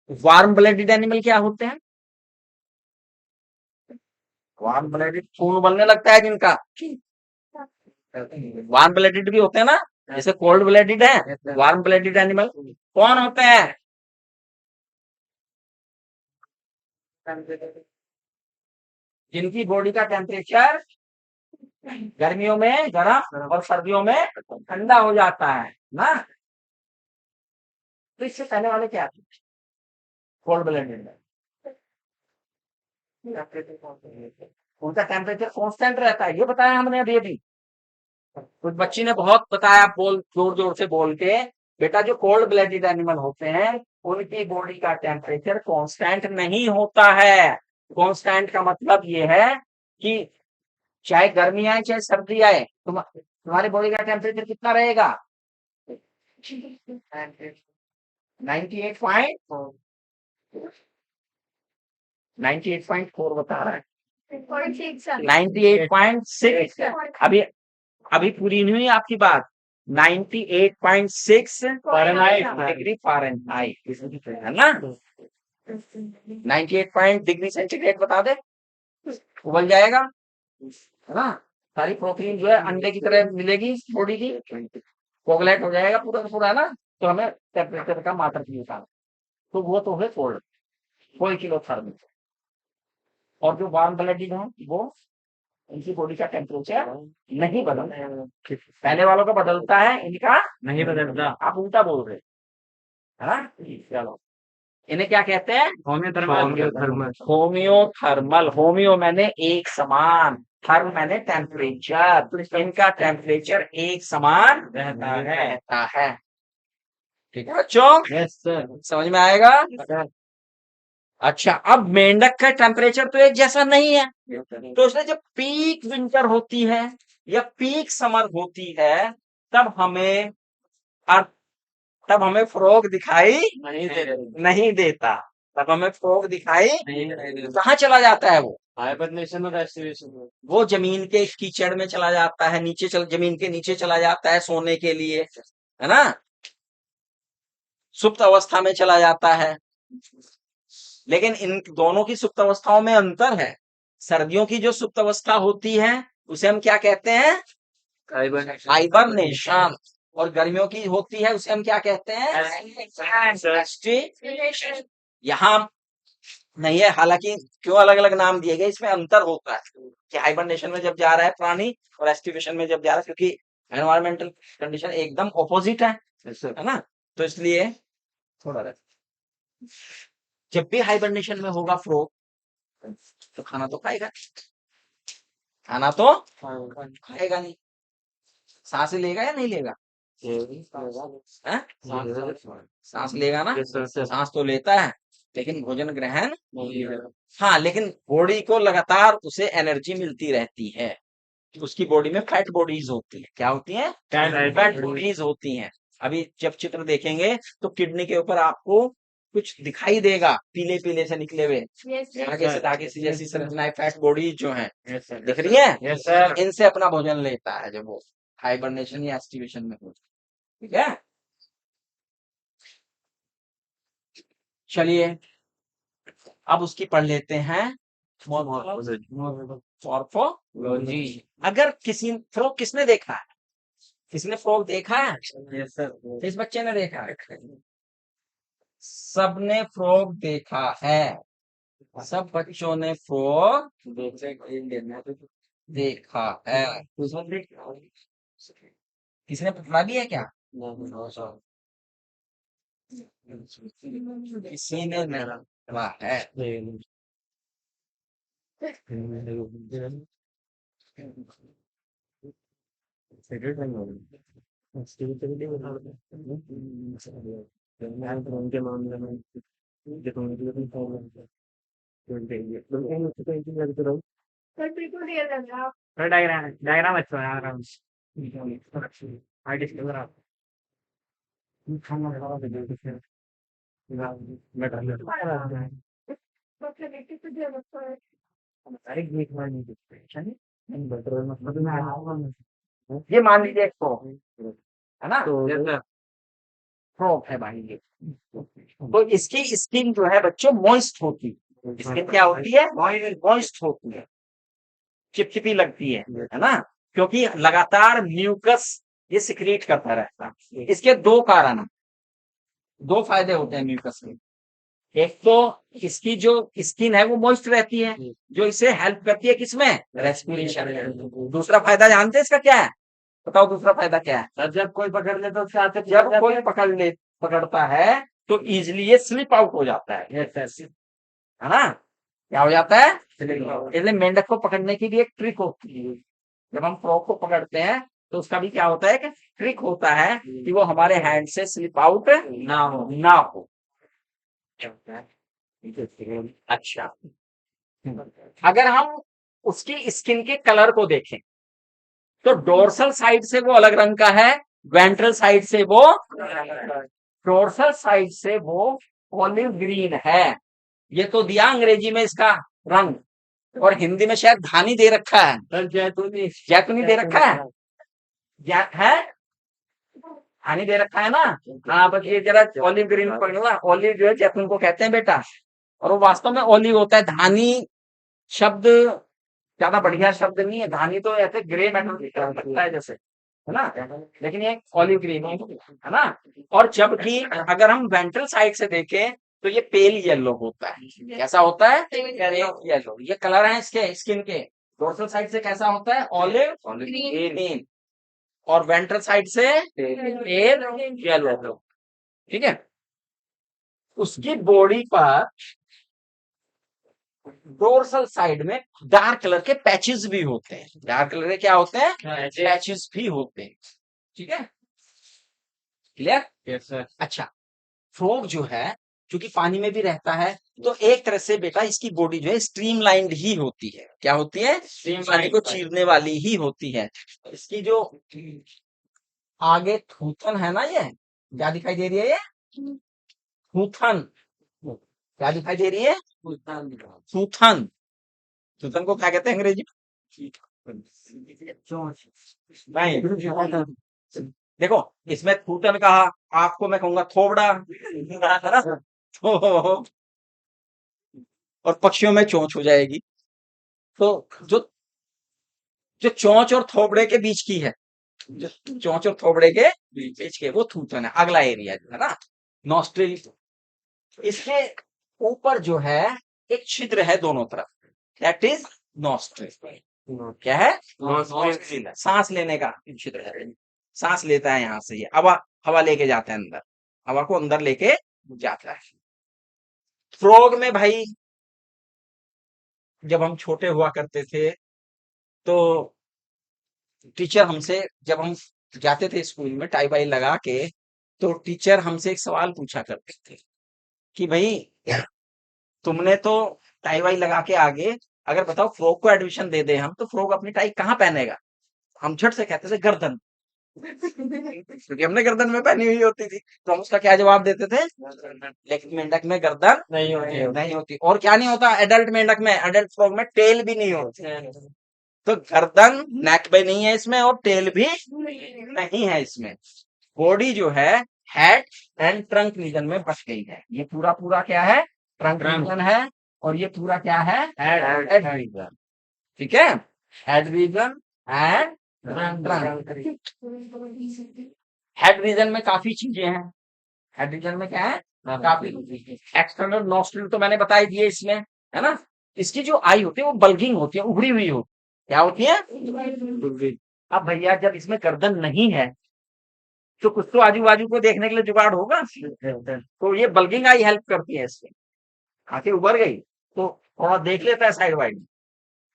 वार्म ब्लडेड एनिमल क्या होते हैं? वार्म ब्लडेड खून उबलने लगता है जिनका, वार्म ब्लडेड भी होते हैं ना, जैसे कोल्ड ब्लडेड है। वार्म ब्लडेड एनिमल कौन होते हैं? जिनकी बॉडी का टेम्परेचर गर्मियों में गर्म और सर्दियों में ठंडा हो जाता है ना। तो इससे पहले वाले क्या थे? कोल्ड ब्लडेड में उनका टेम्परेचर कांस्टेंट रहता है, ये बताया हमने अभी अभी। कुछ बच्ची ने बहुत बताया, बोल जोर जोर से बोल के, बेटा जो कोल्ड ब्लडेड एनिमल होते हैं उनकी बॉडी का टेम्परेचर कांस्टेंट नहीं होता है। कांस्टेंट का मतलब ये है कि चाहे गर्मी आए चाहे सर्दी आए, तुम्हारी बॉडी का टेम्परेचर कितना रहेगा? 98.4 बता रहा है। 98.6। अभी अभी पूरी नहीं हुई आपकी बात। 98.6 डिग्री फ़ारेनहाइट है ना। 98 डिग्री सेंटीग्रेड बता दे, उबल जाएगा है ना। सारी प्रोटीन जो है अंडे की तरह मिलेगी बॉडी की, कोगुलेट हो जाएगा पूरा का पूरा ना। तो हमें टेम्परेचर का मात्रा निकालना, तो वो तो है कोल्ड, कोई किलो थर्म। और जो वार्म ब्लडेड है वो इनकी बॉडी का टेम्परेचर नहीं बदलता, पहले वालों का बदलता है, इनका नहीं बदलता। आप उल्टा बोल रहे है ना। चलो इन्हें क्या कहते हैं? Homeothermal. होमियोथर्मल। होमियो मैंने एक समान, थर्म मैंने टेम्परेचर, इनका टेम्परेचर एक समान रहता है। ठीक है बच्चों, Yes, sir. समझ में आएगा? अच्छा, अब मेंढक का टेम्परेचर तो एक जैसा नहीं है, तो इसलिए जब पीक विंटर होती है या पीक समर होती है तब हमें तब हमें फ्रॉग दिखाई नहीं देता। तब हमें फ्रॉग दिखाई कहाँ चला जाता है वो? Hibernation और restoration. वो जमीन के कीचड़ में चला जाता है, नीचे जमीन के नीचे चला जाता है सोने के लिए, है ना। सुप्त अवस्था में चला जाता है। लेकिन इन दोनों की सुप्त अवस्थाओं में अंतर है। सर्दियों की जो सुप्त अवस्था होती है उसे हम क्या कहते हैं? हाइबरनेशन। और गर्मियों की होती है उसे हम क्या कहते हैं? एस्टिवेशन। यहाँ नहीं है, हालांकि क्यों अलग अलग नाम दिए गए, इसमें अंतर होता है कि हाइबरनेशन में जब जा रहा है प्राणी और एस्टिवेशन में जब जा रहा है, क्योंकि एनवायरमेंटल कंडीशन एकदम ऑपोजिट है ना, तो इसलिए थोड़ा रहे। जब भी हाइबरनेशन में होगा फ्रॉग तो खाना तो खाएगा, खाना तो खाएगा नहीं, सांस लेगा या नहीं लेगा? हैं? सांस लेगा ना, सांस तो लेता है लेकिन भोजन ग्रहण, हाँ, लेकिन बॉडी को लगातार उसे एनर्जी मिलती रहती है, उसकी बॉडी में फैट बॉडीज होती है। क्या होती है? फैट बॉडीज होती हैं। अभी जब चित्र देखेंगे तो किडनी के ऊपर आपको कुछ दिखाई देगा पीले पीले से निकले हुए आगे से जैसी संरचनाएं, फैट बॉडीज जो हैं दिख रही है, इनसे अपना भोजन लेता है जब वो हाइबरनेशन या एस्टिवेशन में होता है। ठीक है, चलिए अब उसकी पढ़ लेते हैं मॉर्फोलॉजी। अगर किसी फ्रॉग किसने देखा है? किसने फ्रॉग देखा है? इस बच्चे ने देखा है, सबने फ्रॉग देखा है, सब बच्चों ने फ्रॉग देखा है। किसने पकड़ा भी है क्या? किसी ने नहीं पकड़ा है। उनके मामले में सर बिल्कुल रियल लग रहा है। डायग्राम डायग्राम अच्छा है, आराम से आर्टिस्ट वगैरह मतलब एक तो जो लगता है ये मान लीजिए एक फ्रॉग है ना, फ्रॉग है भाई ये, तो इसकी स्किन जो है बच्चों मॉइस्ट होती है। स्किन क्या होती है? मॉइस्ट होती है, चिपचिपी लगती है ना, क्योंकि लगातार म्यूकस ये सिक्रीट करता रहता है। इसके दो कारण हैं, दो फायदे होते हैं म्यूकस के। एक तो इसकी जो स्किन है वो मॉइस्ट रहती है, जो इसे हेल्प करती है किसमें? रेस्पिरेशन। दूसरा फायदा जानते हैं इसका क्या है? बताओ दूसरा फायदा क्या है? जब कोई पकड़ ले तो उससे जब कोई पकड़ता है तो इजिली ये स्लिप आउट हो जाता है ना, क्या हो जाता है? इसलिए मेंढक को पकड़ने की भी एक ट्रिक होती है। जब हम फ्रॉग को पकड़ते हैं तो उसका भी क्या होता है कि ट्रिक होता है कि वो हमारे हैंड से स्लिप आउट ना हो। अच्छा, अगर हम उसकी स्किन के कलर को देखें तो डोर्सल साइड से वो अलग रंग का है, वेंट्रल साइड से वो, डोर्सल साइड से वो ऑलिव ग्रीन है। ये तो दिया अंग्रेजी में इसका रंग, और हिंदी में शायद धानी दे रखा है, जैतूनी दे रखा है, है धानी दे रखा है ना। हाँ, बस ये जरा ऑलिव ग्रीन पकड़ना, ऑलिव जो है जैतून को कहते हैं बेटा, और वो वास्तव में ऑलिव होता है। धानी शब्द ज्यादा बढ़िया शब्द नहीं है, धानी तो ऐसे ग्रे मेटल लगता है जैसे, है ना, लेकिन ये ऑलिव ग्रीन है ना। और जबकि अगर हम वेंट्रल साइड से देखें तो ये पेल येलो होता है। कैसा होता है? Pale yellow. ये कलर है इसके स्किन के। डोर्सल साइड से कैसा होता है? ऑलिव ग्रीन, और वेंट्रल साइड से पेल येलो। ठीक है, उसकी बॉडी पर डोर्सल साइड में डार्क कलर के पैचेस भी होते हैं। डार्क कलर के क्या होते हैं? पैचेस भी होते हैं। ठीक है, क्लियर? Yes sir. अच्छा, फ्रॉग जो है क्योंकि पानी में भी रहता है तो एक तरह से बेटा इसकी बॉडी जो है स्ट्रीमलाइंड ही होती है। क्या होती है? पानी को चीरने वाली ही होती है। इसकी जो आगे थूथन है ना, ये क्या दिखाई दे रही है? ये थूथन क्या दिखाई दे रही है? थूथन। थूथन को क्या कहते हैं अंग्रेजी में? नहीं, देखो इसमें थूथन कहा, आपको मैं कहूंगा थोबड़ा, है ना? तो और पक्षियों में चोंच हो जाएगी। तो जो जो चोंच और थोबड़े के बीच की है, जो चोंच और थोबड़े के पेज के वो थूथन है, अगला एरिया जो है ना नॉस्ट्रिल। इसके ऊपर जो है एक छिद्र है दोनों तरफ, दैट इज नॉस्ट्रिल। क्या है? नॉस्ट्रिल है, सांस लेने का छिद्र है, सांस लेता है यहाँ से, ये हवा हवा लेके जाता है अंदर, हवा को अंदर लेके जाता है। फ्रॉग में भाई जब हम छोटे हुआ करते थे तो टीचर हमसे, जब हम जाते थे स्कूल में टाई वाई लगा के, तो टीचर हमसे एक सवाल पूछा करते थे कि भाई तुमने तो टाई वाई लगा के आगे, अगर बताओ फ्रॉक को एडमिशन दे दे हम, तो फ्रॉक अपनी टाई कहाँ पहनेगा? हम झट से कहते थे गर्दन, क्योंकि हमने गर्दन में पहनी हुई होती थी। तो हम उसका क्या जवाब देते थे? लेकिन मेंढक में गर्दन नहीं होती। और क्या नहीं होता एडल्ट मेंढक में? एडल्ट फ्रॉग में टेल भी नहीं होती। तो गर्दन नेक पे नहीं है इसमें, और टेल भी नहीं है इसमें। बॉडी जो है हेड एंड ट्रंक रीजन में बच गई है। ये पूरा पूरा क्या है? ट्रंक रीजन है, और ये पूरा क्या है? Head region. ठीक है, head region and trunk. Head region में काफी चीजें हैं। हेड रीजन में क्या है? काफी। एक्सटर्नल नॉस्ट्रिल तो मैंने बताई दी है इसमें, है ना। इसकी जो आई होती है वो बल्गिंग होती है, उभरी हुई होती है। क्या होती है? अब भैया जब इसमें गर्दन नहीं है तो कुछ तो आजू बाजू को देखने के लिए जुगाड़ होगा, तो ये बल्गिंग आई हेल्प करती है इसमें। आंखें उभर गई तो थोड़ा देख लेता है साइड वाइड।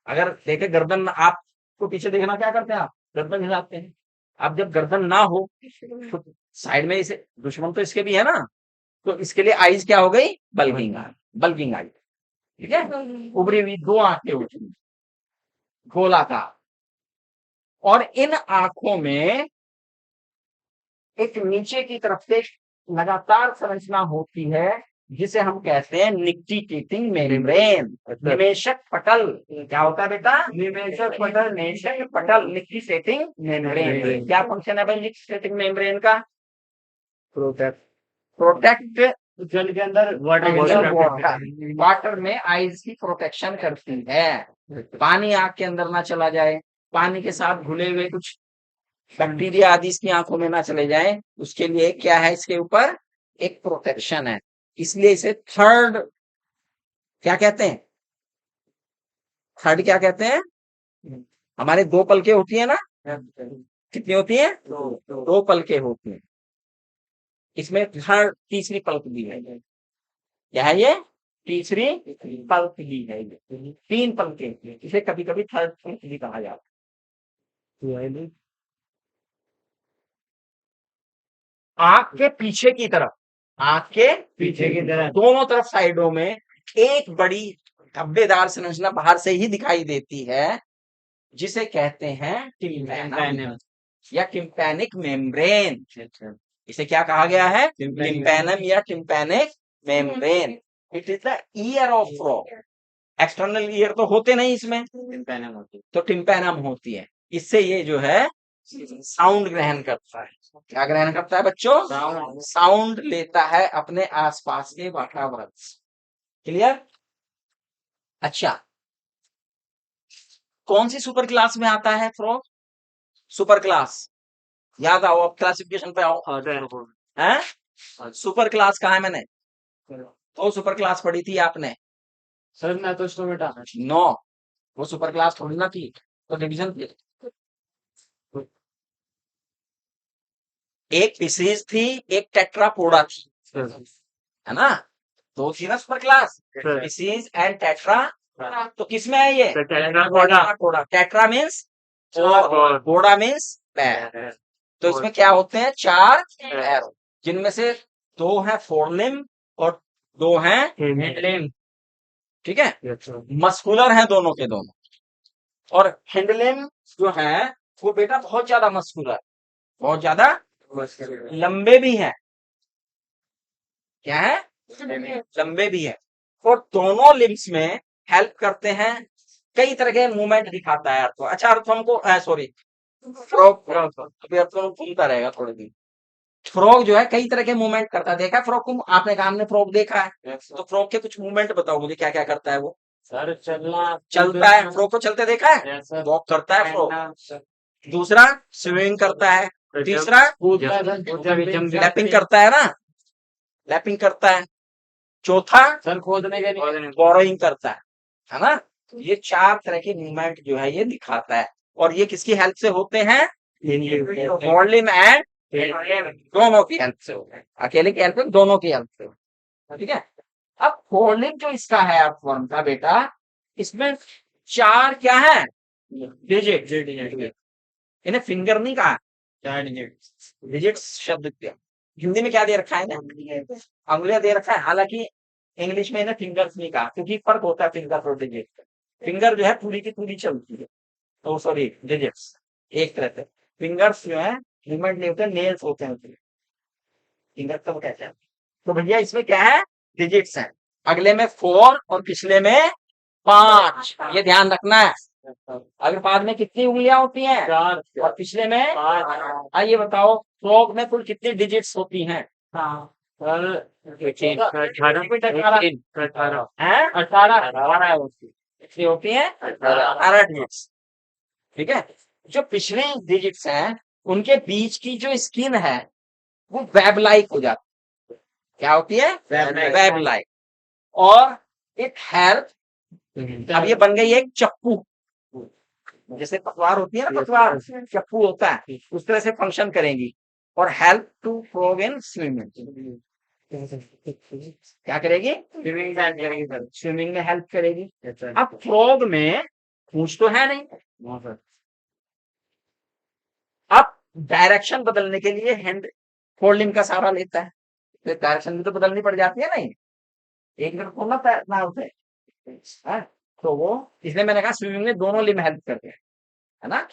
अगर देखे गर्दन, आपको पीछे देखना, क्या करते हैं आप? गर्दन हिलाते हैं। अब जब गर्दन ना हो तो साइड में इसे दुश्मन तो इसके भी है ना, तो इसके लिए आईज क्या हो गई? बल्गिंग आई, बल्गिंग आई। ठीक है, उभरी हुई दो आंखें होती हैं, गोलाकार। और इन आंखों में एक नीचे की तरफ से लगातार संरचना होती है जिसे हम कहते हैं निक्टिटेटिंग मेम्ब्रेन, निवेशक पटल। क्या होता है बेटा? निवेशक पटल, निवेशक पटल, निक्टिटेटिंग मेम्ब्रेन। क्या फंक्शन है भाई निक्टिटेटिंग मेम्ब्रेन का? प्रोटेक्ट जल के अंदर वाटर में आइज की प्रोटेक्शन करती है। पानी आंख के अंदर ना चला जाए, पानी के साथ घुले हुए कुछ बैक्टीरिया आदि इसकी आंखों में ना चले जाए, उसके लिए क्या है? इसके ऊपर एक प्रोटेक्शन है। इसलिए इसे थर्ड क्या कहते हैं? थर्ड क्या कहते हैं? हमारे दो पलके होती है ना, कितनी होती है? दो पलके होती हैं। इसमें थर्ड तीसरी पल्क भी है। क्या है ये? तीसरी पल्क भी है। तीन पलके, इसे कभी कभी थर्ड पल्क भी कहा जाता है। आंख के पीछे की तरफ, आंख के पीछे की तरफ दोनों तरफ साइडों में एक बड़ी धब्बेदार संरचना बाहर से ही दिखाई देती है, जिसे कहते हैं टिम्पैनम या टिम्पैनिक मेम्ब्रेन। इसे क्या कहा गया है? टिम्पैनम या tympanic membrane. It is the year of frog. External ear तो होते नहीं इसमें, टिम्पैनम होती है, तो टिम्पैनम होती है। इससे ये जो है साउंड ग्रहण करता है। क्या ग्रहण करता है बच्चों? साउंड लेता है अपने आसपास के वातावरण से। क्लियर? अच्छा, कौन सी सुपर क्लास में आता है फ्रॉग? सुपर क्लास याद आओ, अब क्लासिफिकेशन पे आओ। हैं? सुपर क्लास कहा है मैंने? तो सुपर क्लास पढ़ी थी आपने? सर मैं तो इसको बेटा नो, वो सुपर क्लास थोड़ी ना थी, तो डिवीजन थी। एक फिशरीज थी, एक टेट्रापोडा थी, है ना। दो थी ना super class, fisheries and tetra. तो किसमें है ये? टेट्रापोडा। टेट्रा मीन्स पोडा मीन्स पैर। तो इसमें क्या होते हैं? चार पैर, जिनमें से दो हैं फोरलिम और दो हैं हिंडलिम। ठीक है, मस्कुलर है दोनों के दोनों। और हिंडलिम जो है वो बेटा बहुत ज्यादा मस्कुलर, बहुत ज्यादा लंबे भी हैं। क्या है? लंबे भी है। और दोनों लिम्स में हेल्प करते हैं, कई तरह के मूवमेंट दिखाता है अर्थ। अच्छा, अर्थ हमको सॉरी फ्रॉग, अभी अर्थ घूमता रहेगा थोड़े दिन। फ्रॉग जो है कई तरह के मूवमेंट करता है। देखा फ्रॉग को आपने? काम ने फ्रॉग देखा है, तो फ्रॉग के कुछ मूवमेंट बताओ मुझे, क्या क्या करता है वो? सर चलना, चलता है, फ्रॉग को चलते देखा है? वॉक करता है फ्रॉग। दूसरा स्विमिंग करता है, तीसरा लैपिंग करता है ना, लैपिंग करता है। चौथा सर खोदने के लिए बोरोइंग करता है ना। ये चार तरह के मूवमेंट जो है ये दिखाता है, और ये किसकी हेल्प से होते हैं? मॉडलिन एंड दोनों की हेल्प से होते हैं, अकेले की हेल्प से, दोनों की हेल्प से होते हैं, ठीक है। अब फोल्डिंग जो इसका है अर्थवर्म का बेटा, इसमें चार क्या है? डिजिट। इन्हें फिंगर नहीं कहा, डिजिट शब्द क्या हिंदी में क्या दे रखा है ना, अंगुलियां दे रखा है। हालांकि इंग्लिश में इन्हें फिंगर्स नहीं कहा, क्योंकि फर्क होता है फिंगर और डिजिट। फिंगर जो है पूरी की पूरी चलती है, तो सॉरी डिजिट्स एक तरह से। फिंगर्स जो है मूवमेंट नहीं होते, नेल्स होते हैं उसमें, फिंगर तो कहते हैं। तो भैया इसमें क्या है? डिजिट्स है। अगले में 4 और पिछले में 5, ये ध्यान रखना है। अगर बाद में कितनी उंगलियां होती हैं? 4, और पिछले में 5। आइए बताओ, फ्रॉग में कुल कितनी डिजिट्स होती हैं? 18 होती हैं, 18 डिजिट्स, ठीक है। जो पिछले डिजिट्स हैं उनके बीच की जो स्किन है वो वेब लाइक हो जाती है। क्या होती है? Web like. और इट हेल्प, अब ये बन गई एक चप्पू, जैसे पतवार होती है ना, पतवार चप्पू होता है, उस तरह से फंक्शन करेंगी, और help to frog in swimming. क्या करेगी? स्विमिंग में हेल्प करेगी। अब फ्रॉग में पूंछ तो है नहीं, अब डायरेक्शन बदलने के लिए हैंड फोल्डिंग का सहारा लेता है, तो डायरेक्शन भी तो बदलनी पड़ जाती है नहीं, एक तरफ थोड़ा तैरना होता है। तो वो इसलिए मैंने कहा स्विमिंग में दोनों लिम्ब हेल्प करते हैं, है ना।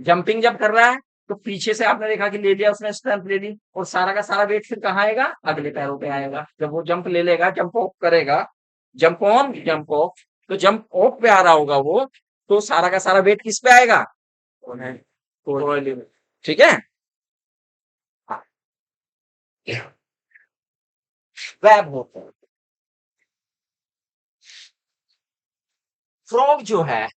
जंपिंग जब कर रहा है तो पीछे से आपने देखा कि ले लिया उसने, स्ट्रेंथ ले ली, और सारा का सारा वेट फिर कहाँ आएगा? अगले पैरों पे आएगा। जब वो जंप ले लेगा, जंप ऑफ करेगा, जंप ऑन जंप ऑफ, तो जंप ऑफ पे आ रहा होगा वो, तो सारा का सारा वेट किस पे आएगा? ठीक है। वेब होता है। फ्रॉग जो है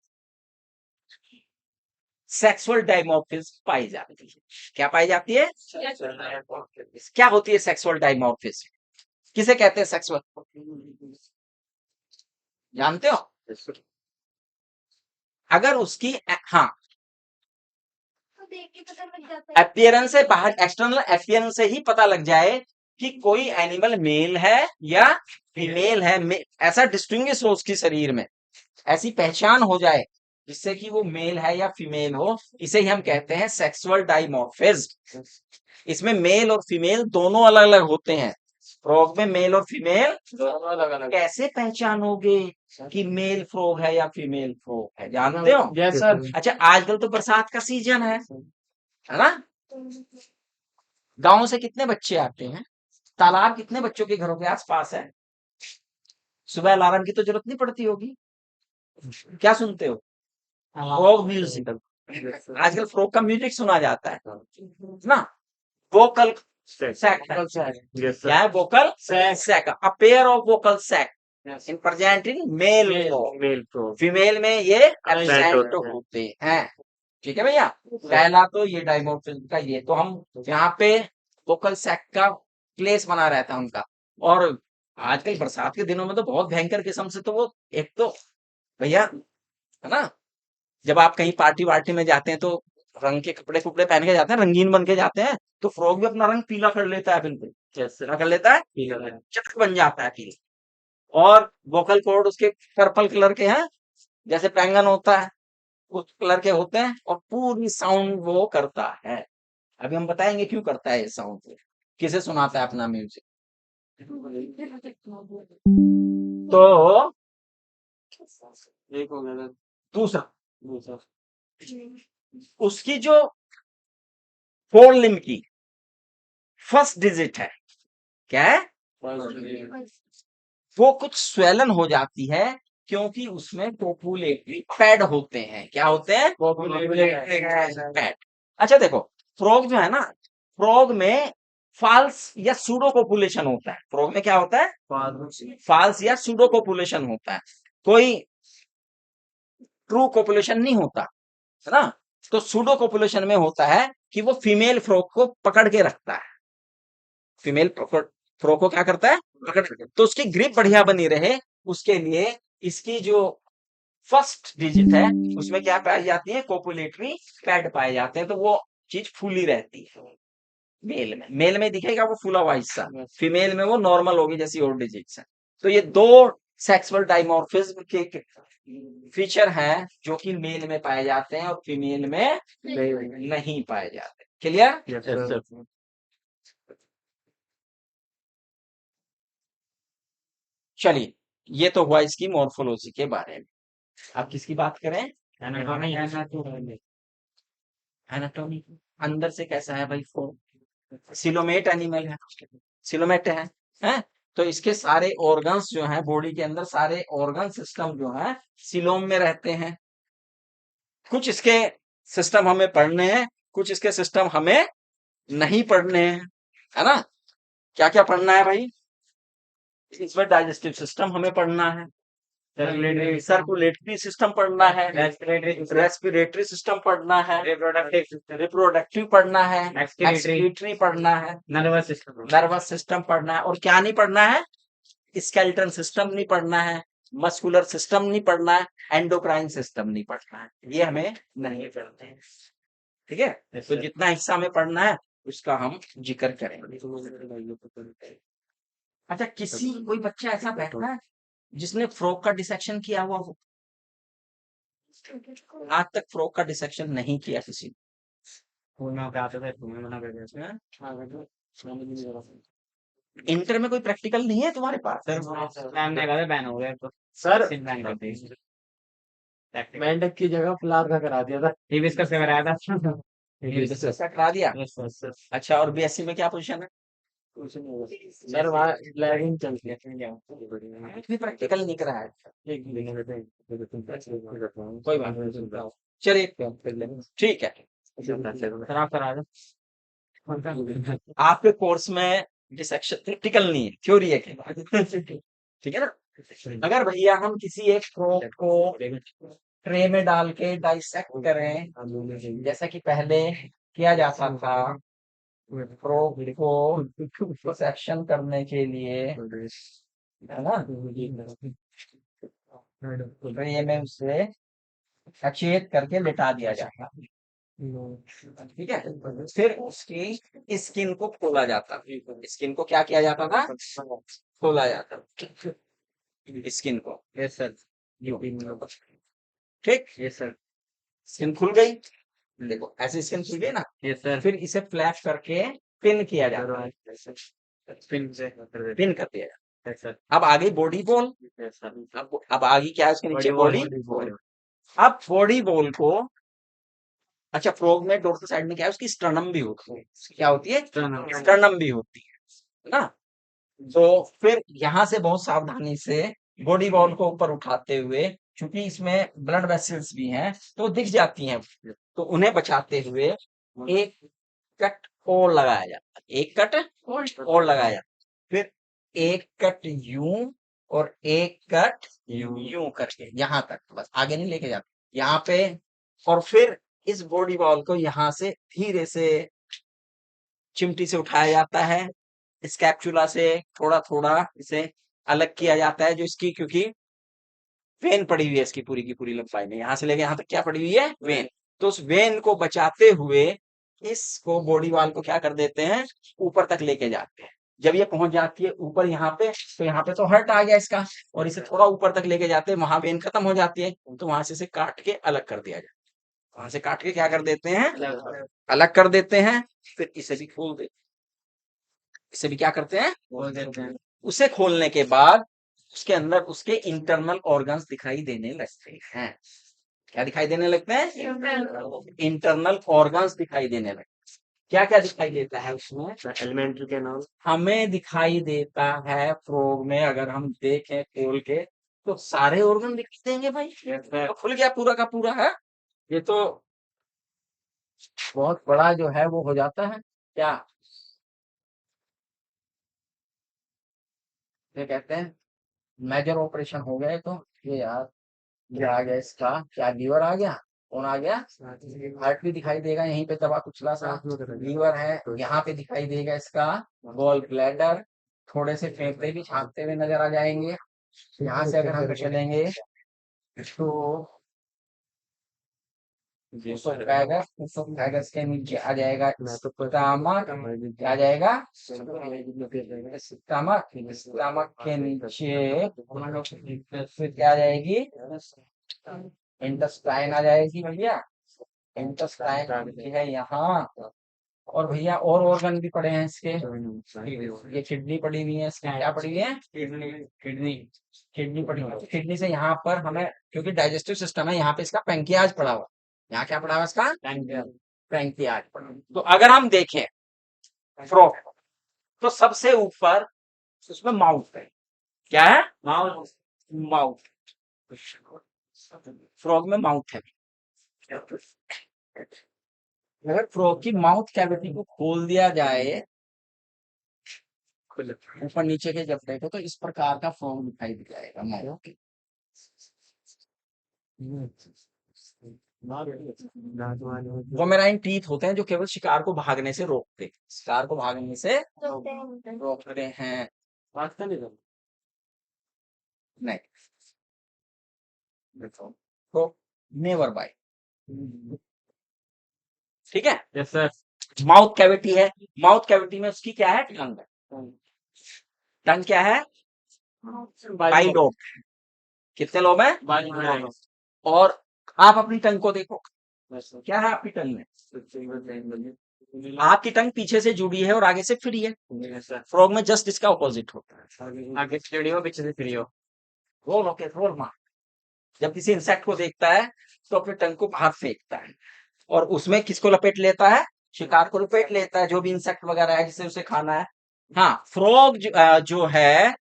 सेक्सुअल डाइमॉर्फिज्म पाई जाती है। क्या पाई जाती है? क्या होती है सेक्सुअल डाइमॉर्फिज्म? किसे कहते हैं सेक्सुअल? जानते हो? अगर उसकी हाँ तो देख के पता लग जाता है। अपीयरेंस से, बाहर एक्सटर्नल अपीयरेंस से ही पता लग जाए कि कोई एनिमल मेल है या फीमेल है, ऐसा डिस्टिंग्विश हो उसकी शरीर में, ऐसी पहचान हो जाए जिससे कि वो मेल है या फीमेल हो, इसे ही हम कहते हैं सेक्सुअल डाइमॉर्फिज्म। इसमें मेल और फीमेल दोनों अलग अलग होते हैं। फ्रॉग में मेल और फीमेल दोनों अलग अलग। कैसे पहचानोगे कि मेल फ्रॉग है या फीमेल फ्रॉग है? जानते हो? Yes sir. अच्छा, आजकल तो बरसात का सीजन है ना। गांव से कितने बच्चे आते हैं, तालाब कितने बच्चों के घरों के आसपास है, सुबह अलार्म की तो जरूरत नहीं पड़ती होगी। क्या सुनते हो? Frog music. आजकल फ्रॉग का म्यूजिक सुना जाता है ना। वोकल सैक, क्या है? Vocal sac, a pair of vocal sac in present in male frog. Female में ये एब्सेंट होते हैं, ठीक है भैया। पहला तो ये डाइमॉर्फिज्म का ये, तो हम यहाँ पे वोकल सैक का प्लेस बना रहता है उनका। और आजकल बरसात के दिनों में तो बहुत भयंकर किस्म से, तो वो एक तो भैया, है ना, जब आप कहीं पार्टी वार्टी में जाते हैं तो रंग के कपड़े कुपड़े पहन के जाते हैं, रंगीन बन के जाते हैं, तो फ्रॉक भी अपना रंग पीला कर लेता है, बिल्कुल कैसे कर लेता है, चटक बन जाता है पीला। और वोकल कॉर्ड उसके पर्पल कलर के हैं, जैसे पैंगन होता है उस कलर के होते हैं, और पूरी साउंड वो करता है। अभी हम बताएंगे क्यों करता है ये साउंड, किसे सुनाता है अपना म्यूजिक। तो एक हो गया, दूसरा उसकी जो फोर लिम्ब की फर्स्ट डिजिट है, क्या है? वो कुछ स्वेलन हो जाती है, क्योंकि उसमें कोपुलेटरी पैड होते हैं। क्या होते हैं? पैड। अच्छा देखो, फ्रॉग जो है ना, फ्रॉग में फाल्स या सूडो कोपुलेशन होता है। फ्रॉग में क्या होता है? फाल्स या सूडो कोपुलेशन होता है, कोई ट्रू कोपुलेशन नहीं होता, है ना। तो सूडो कोपुलेशन में होता है कि वो फीमेल फ्रॉक को पकड़ के रखता है। फीमेल फ्रॉक को क्या करता है, पकड़ के, तो उसकी ग्रिप बढ़िया बनी रहे उसके लिए इसकी जो फर्स्ट डिजिट है उसमें क्या पाई जाती है, कोपुलेटरी पैड पाए जाते हैं, तो वो चीज फूली रहती है। मेल में दिखेगा वो फूला हुआ हिस्सा, फीमेल में वो नॉर्मल होगी जैसी और डिजिट्स है। तो ये दो सेक्सुअल डाइमॉर्फिज्म के फीचर हैं जो कि मेल में पाए जाते हैं और फीमेल में नहीं पाए जाते। क्लियर? Yes, sir. चलिए, ये तो हुआ इसकी मॉर्फोलॉजी के बारे में। अब किसकी बात करें? एनाटॉमी। अंदर से कैसा है भाई? सिलोमेट एनिमल है, सिलोमेट है? तो इसके सारे ऑर्गन्स जो हैं बॉडी के अंदर, सारे ऑर्गन सिस्टम जो है सिलोम में रहते हैं। कुछ इसके सिस्टम हमें पढ़ने हैं, कुछ इसके सिस्टम हमें नहीं पढ़ने हैं, है ना? क्या क्या पढ़ना है भाई? इसमें डाइजेस्टिव सिस्टम हमें पढ़ना है, सर्कुलेटरी सिस्टम पढ़ना है, रेस्पिरेटरी सिस्टम पढ़ना है, रिप्रोडक्टिव पढ़ना है, एक्सक्रीटरी पढ़ना है, नर्वस सिस्टम पढ़ना है, और क्या नहीं पढ़ना है? स्केलेटन सिस्टम नहीं पढ़ना है, मस्कुलर सिस्टम नहीं पढ़ना है, एंडोक्राइन सिस्टम नहीं पढ़ना है। ये हमें नहीं पढ़ते हैं, ठीक है? तो जितना हिस्सा हमें पढ़ना है उसका हम जिक्र करेंगे। अच्छा, कोई बच्चा ऐसा बैठा है जिसने फ्रॉक का डिसेक्शन किया हुआ हो? आज तक फ्रॉक का डिसेक्शन नहीं किया किसी ने। इंटर में कोई प्रैक्टिकल नहीं है तुम्हारे पास? बैन हो गया तो सर बैन कर दी। मेंढक की जगह फ्लावर का करा दिया था। हिबिस्कस से कराया था। ऐसा करा दिया। Yes, yes, yes. अच्छा, और बीएससी में क्या पोजीशन है? सर वहाँ लैगिंग चलती है। कुछ भी प्रैक्टिकल नहीं कराया है। कोई बात नहीं, चलिए ठीक है। सर आप करा दो। आपके कोर्स में डिसेक्शन प्रैक्टिकल नहीं है, थ्योरी है ठीक है ना? अगर भैया हम किसी एक फ्रॉक को ट्रे में डाल के डाइसेक्ट करें, जैसा कि पहले किया जाता था, फ्रॉक को डिसेक्शन करने के लिए, है ना, ट्रे में उसे अचेत करके लिटा दिया जाता, ठीक है? फिर उसकी स्किन को खोला जाता, स्किन को क्या किया जाता था? खोला जाता, स्किन को। Yes sir. ठीक, यस सर। स्किन खुल गई, देखो ऐसे स्किन खुल गई ना, यस सर। फिर इसे फ्लैश करके पिन किया जाता है, पिन से पिन कर दिया जाता यस सर। है। अब आ गई बॉडी बॉल, यस सर। अब आ गई क्या है उसके नीचे? Body ball. अब बॉडी बॉल को, अच्छा, फ्रॉग में डोर्सल साइड में क्या है, उसकी स्टर्नम भी होती है। क्या होती है? स्टर्नम भी होती है ना? तो फिर यहाँ से बहुत सावधानी से बॉडी बॉल को ऊपर उठाते हुए, क्योंकि इसमें ब्लड वेसल्स भी हैं तो दिख जाती हैं, तो उन्हें बचाते हुए एक कट और लगाया जाता है, एक कट और लगाया जाता है, फिर एक कट यूं और एक कट यूं करके यहाँ तक, बस आगे नहीं लेके जाते, यहाँ पे। और फिर इस बॉडी बॉल को यहाँ से धीरे से चिमटी से उठाया जाता है, स्कैपुला से थोड़ा थोड़ा इसे अलग किया जाता है, जो इसकी, क्योंकि वेन पड़ी हुई है इसकी पूरी की पूरी लंबाई में, यहाँ से लेके यहाँ तक क्या पड़ी हुई है? वेन। तो उस वेन को बचाते हुए इसको, बॉडी वाल को क्या कर देते हैं? ऊपर तक लेके जाते हैं। जब ये पहुंच जाती है ऊपर यहाँ पे, तो यहाँ पे तो हर्ट आ गया इसका, और इसे थोड़ा ऊपर तक लेके जाते हैं, वहां वेन खत्म हो जाती है, तो वहां से इसे काट के अलग कर दिया जाता है, वहां से काट के क्या कर देते हैं? अलग कर देते हैं। फिर इसे भी खोल दे, इसे भी क्या करते हैं? उसे खोलने के बाद उसके अंदर उसके इंटरनल ऑर्गन्स दिखाई देने लगते हैं। क्या दिखाई देने लगते हैं? इंटरनल ऑर्गन्स दिखाई देने लगते हैं। क्या क्या दिखाई देता है उसमें? एलिमेंट्री के नाम हमें दिखाई देता है फ्रॉग में, अगर हम देखें खोल के तो सारे ऑर्गन दिखाई देंगे भाई। तो खुल गया पूरा का पूरा है, ये तो बहुत बड़ा जो है वो हो जाता है। क्या ये कहते हैं मेजर ऑपरेशन हो गए, तो ये यार, ये आ गया इसका क्या, लीवर आ गया, कौन आ गया, हार्ट भी दिखाई देगा यहीं पे दबा कुचला सा, लीवर है यहाँ पे दिखाई देगा इसका गॉल ब्लैडर, थोड़े से फेफड़े भी झांकते हुए नजर आ जाएंगे। यहाँ से अगर हम चलेंगे तो उसोफेगस के नीचे आ जाएगा स्टमक, क्या आ जाएगा स्टमक, स्टमक के नीचे फिर क्या आ जाएगी, इंटेस्टाइन आ जाएगी भैया, इंटेस्टाइन है यहाँ। और भैया और ऑर्गन भी पड़े हैं इसके, ये किडनी पड़ी हुई है, इसकी क्या पड़ी हुई है, किडनी किडनी पड़ी हुई है। किडनी से यहाँ पर हमें, क्योंकि डाइजेस्टिव सिस्टम है, यहाँ पे इसका पैंक्रियाज पड़ा हुआ, यहाँ क्या पड़ा हुआ इसका पैंक्रियाज पड़ा हुआ। तो अगर हम देखें फ्रॉग, तो सबसे ऊपर उसमें माउथ है, क्या है, माउथ, फ्रॉग में माउथ है। अगर फ्रॉग की माउथ कैविटी को खोल दिया जाए, ऊपर नीचे के जब देखो तो इस प्रकार का फ्रॉग दिखाई दे जाएगा माउथ। वोमेराइन टीथ होते हैं जो केवल शिकार को भागने से रोकते, शिकार को भागने से रोकते हैं। नहीं, तो नेवर बाइट, ठीक है। Yes sir. माउथ कैविटी है, माउथ कैविटी में उसकी क्या है, टंग है। टंग क्या है, बाई लोब, कितने लोब है, और आप अपनी टंग को देखो, क्या है आपकी टंग में, आपकी टंग पीछे से जुड़ी है और आगे से फ्री है। फ्रॉग में जस्ट इसका ऑपोजिट होता है, आगे से जुड़ी हो पीछे से फ्री हो। रोल ओके रोल मार, जब किसी इंसेक्ट को देखता है तो अपने टंग को बाहर फेंकता है और उसमें किसको लपेट लेता है, शिकार को लपेट लेता है, जो भी इंसेक्ट वगैरह है जिसे उसे खाना है। हाँ, फ्रॉग जो है,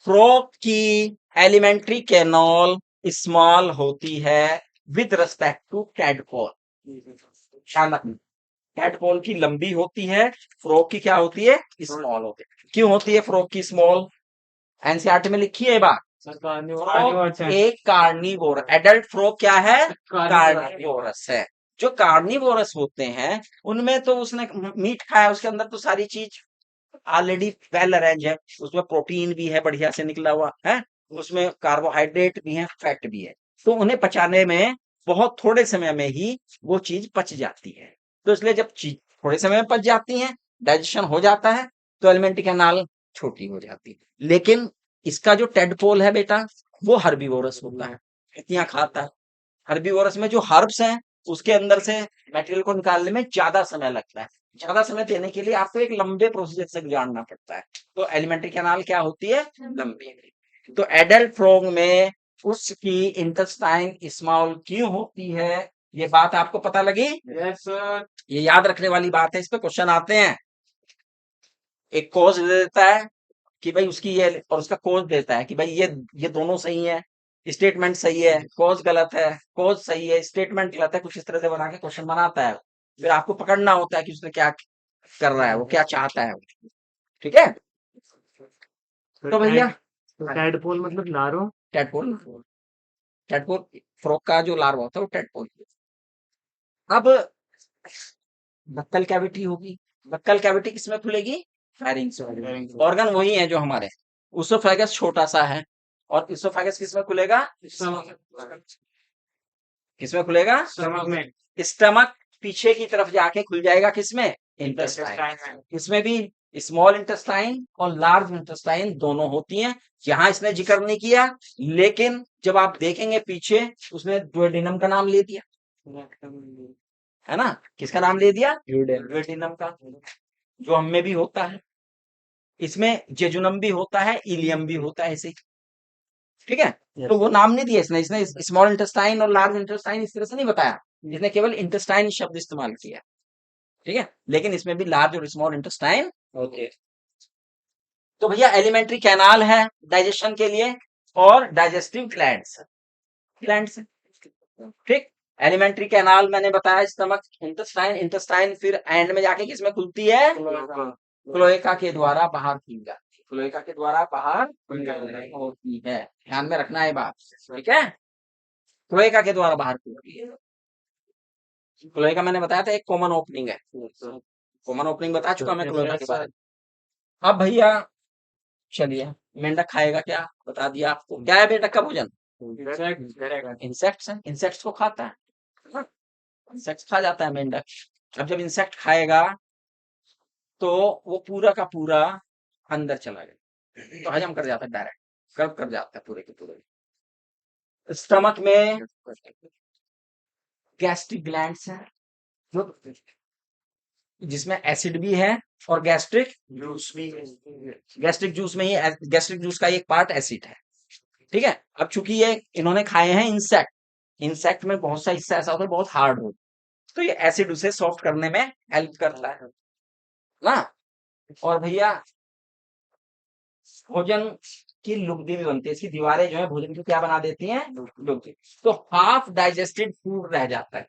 फ्रॉग की एलिमेंट्री कैनल स्मॉल होती है with respect to tadpole, tadpole की लंबी होती है, फ्रॉग की क्या होती है, स्मॉल होती है। क्यों होती है फ्रॉग की स्मॉल, एनसीईआरटी में लिखी है बात। फ्रॉग एक कार्निवोर, एडल्ट फ्रॉग क्या है, कार्निवोरस है। जो कार्निवोरस होते हैं उनमें तो उसने मीट खाया, उसके अंदर तो सारी चीज ऑलरेडी वेल अरेंज है, उसमें प्रोटीन भी है बढ़िया से निकला हुआ है, उसमें कार्बोहाइड्रेट भी है, फैट भी है, तो उन्हें पचाने में बहुत थोड़े समय में ही वो चीज पच जाती है। तो इसलिए जब चीज थोड़े समय में पच जाती है, डाइजेशन हो जाता है, तो एलिमेंट्री कैनाल छोटी हो जाती है। लेकिन इसका जो टेडपोल है बेटा, वो हर्बीवोरस होता है, पत्तियां खाता है। हर्बीवोरस में जो हर्ब्स हैं उसके अंदर से मटेरियल को निकालने में ज्यादा समय लगता है, ज्यादा समय देने के लिए आपको एक लंबे प्रोसीजर से जानना पड़ता है। तो एलिमेंट्री कैनाल क्या होती है, लंबी। तो एडल्ट फ्रॉग में उसकी इंटेस्टाइन स्मॉल क्यों होती है, ये बात आपको पता लगी। Yes sir. ये याद रखने वाली बात है, इस पे क्वेश्चन आते हैं। एक कॉज दे देता है कि भाई उसकी ये, और उसका कॉज देता है कि भाई ये दोनों सही है, स्टेटमेंट सही है, कॉज गलत है, कॉज सही है, स्टेटमेंट गलत है, कुछ इस तरह से बना के क्वेश्चन बनाता है। फिर आपको पकड़ना होता है कि उसने क्या कर रहा है, वो क्या चाहता है, ठीक है। तो भैया टैडपोल मतलब लारो, टेडपोल, टेडपोल फ्रॉग का जो लार्वा होता है वो टेडपोल। अब बक्कल कैविटी होगी, बक्कल कैविटी किसमें खुलेगी, फेरिंग्स में। ऑर्गन वही है जो हमारे, उसोफेगस छोटा सा है, और इसोफेगस किसमें खुलेगा, किसमें खुलेगा, स्टमक में। स्टमक पीछे की तरफ जाके खुल जाएगा, किसमें, इंटेस्टाइन। इसमें भी स्मॉल इंटेस्टाइन और लार्ज इंटेस्टाइन दोनों होती हैं। यहाँ इसने जिक्र नहीं किया, लेकिन जब आप देखेंगे पीछे उसने ड्यूडेनम का नाम ले दिया, है ना, किसका नाम ले दिया, ड्यूडेनम का, जो हम में भी होता है। इसमें जेजुनम भी होता है, इलियम भी होता है, ऐसे, ठीक है। तो वो नाम नहीं दिया इसने स्मॉल इंटेस्टाइन और लार्ज इंटेस्टाइन इस तरह से नहीं बताया, इसने केवल इंटेस्टाइन शब्द इस्तेमाल किया, ठीक है। लेकिन इसमें भी लार्ज और स्मॉल इंटेस्टाइन होते हैं। तो भैया एलिमेंट्री कैनाल है डाइजेशन के लिए, और डाइजेस्टिव ग्लैंड्स, ठीक। एलिमेंट्री कैनाल मैंने बताया, स्टमक, इंटेस्टाइन, इंटेस्टाइन फिर एंड में जाके किसमें खुलती है, क्लोएका के द्वारा बाहर खुल जाती है, क्लोएका के द्वारा बाहर होती है, ध्यान में रखना है बात, ठीक है। क्लोएका के द्वारा बाहर खुलती है। क्लोएका मैंने बताया था एक कॉमन ओपनिंग है, कॉमन ओपनिंग बता चुका मैं क्लोएका के बारे में। अब भैया चलिए, मेंढक खाएगा क्या, बता दिया आपको। क्या है मेंढक का भोजन? इंसेक्ट्स है, इंसेक्ट्स को खाता है, इंसेक्ट्स खा जाता है मेंढक। अब जब इंसेक्ट खाएगा तो वो पूरा का पूरा अंदर चला गया, तो हजम कर जाता है, डायरेक्ट कर्व कर जाता है पूरे के पूरे। स्टमक में गैस्ट्रिक ग्लैंड्स हैं, जो जिसमें एसिड भी है और गैस्ट्रिक जूस भी है। गैस्ट्रिक जूस में ही गैस्ट्रिक जूस का एक पार्ट एसिड है, ठीक है। अब चूंकि ये इन्होंने खाए हैं इंसेक्ट, इंसेक्ट में बहुत सा हिस्सा ऐसा होता है बहुत हार्ड हो, तो ये एसिड उसे सॉफ्ट करने में हेल्प करता है ना। और भैया भोजन की लुगदी भी बनती है, इसकी दीवारें जो है भोजन की क्या बना देती हैं, लुगदी। तो हाफ डाइजेस्टेड फूड रह जाता है।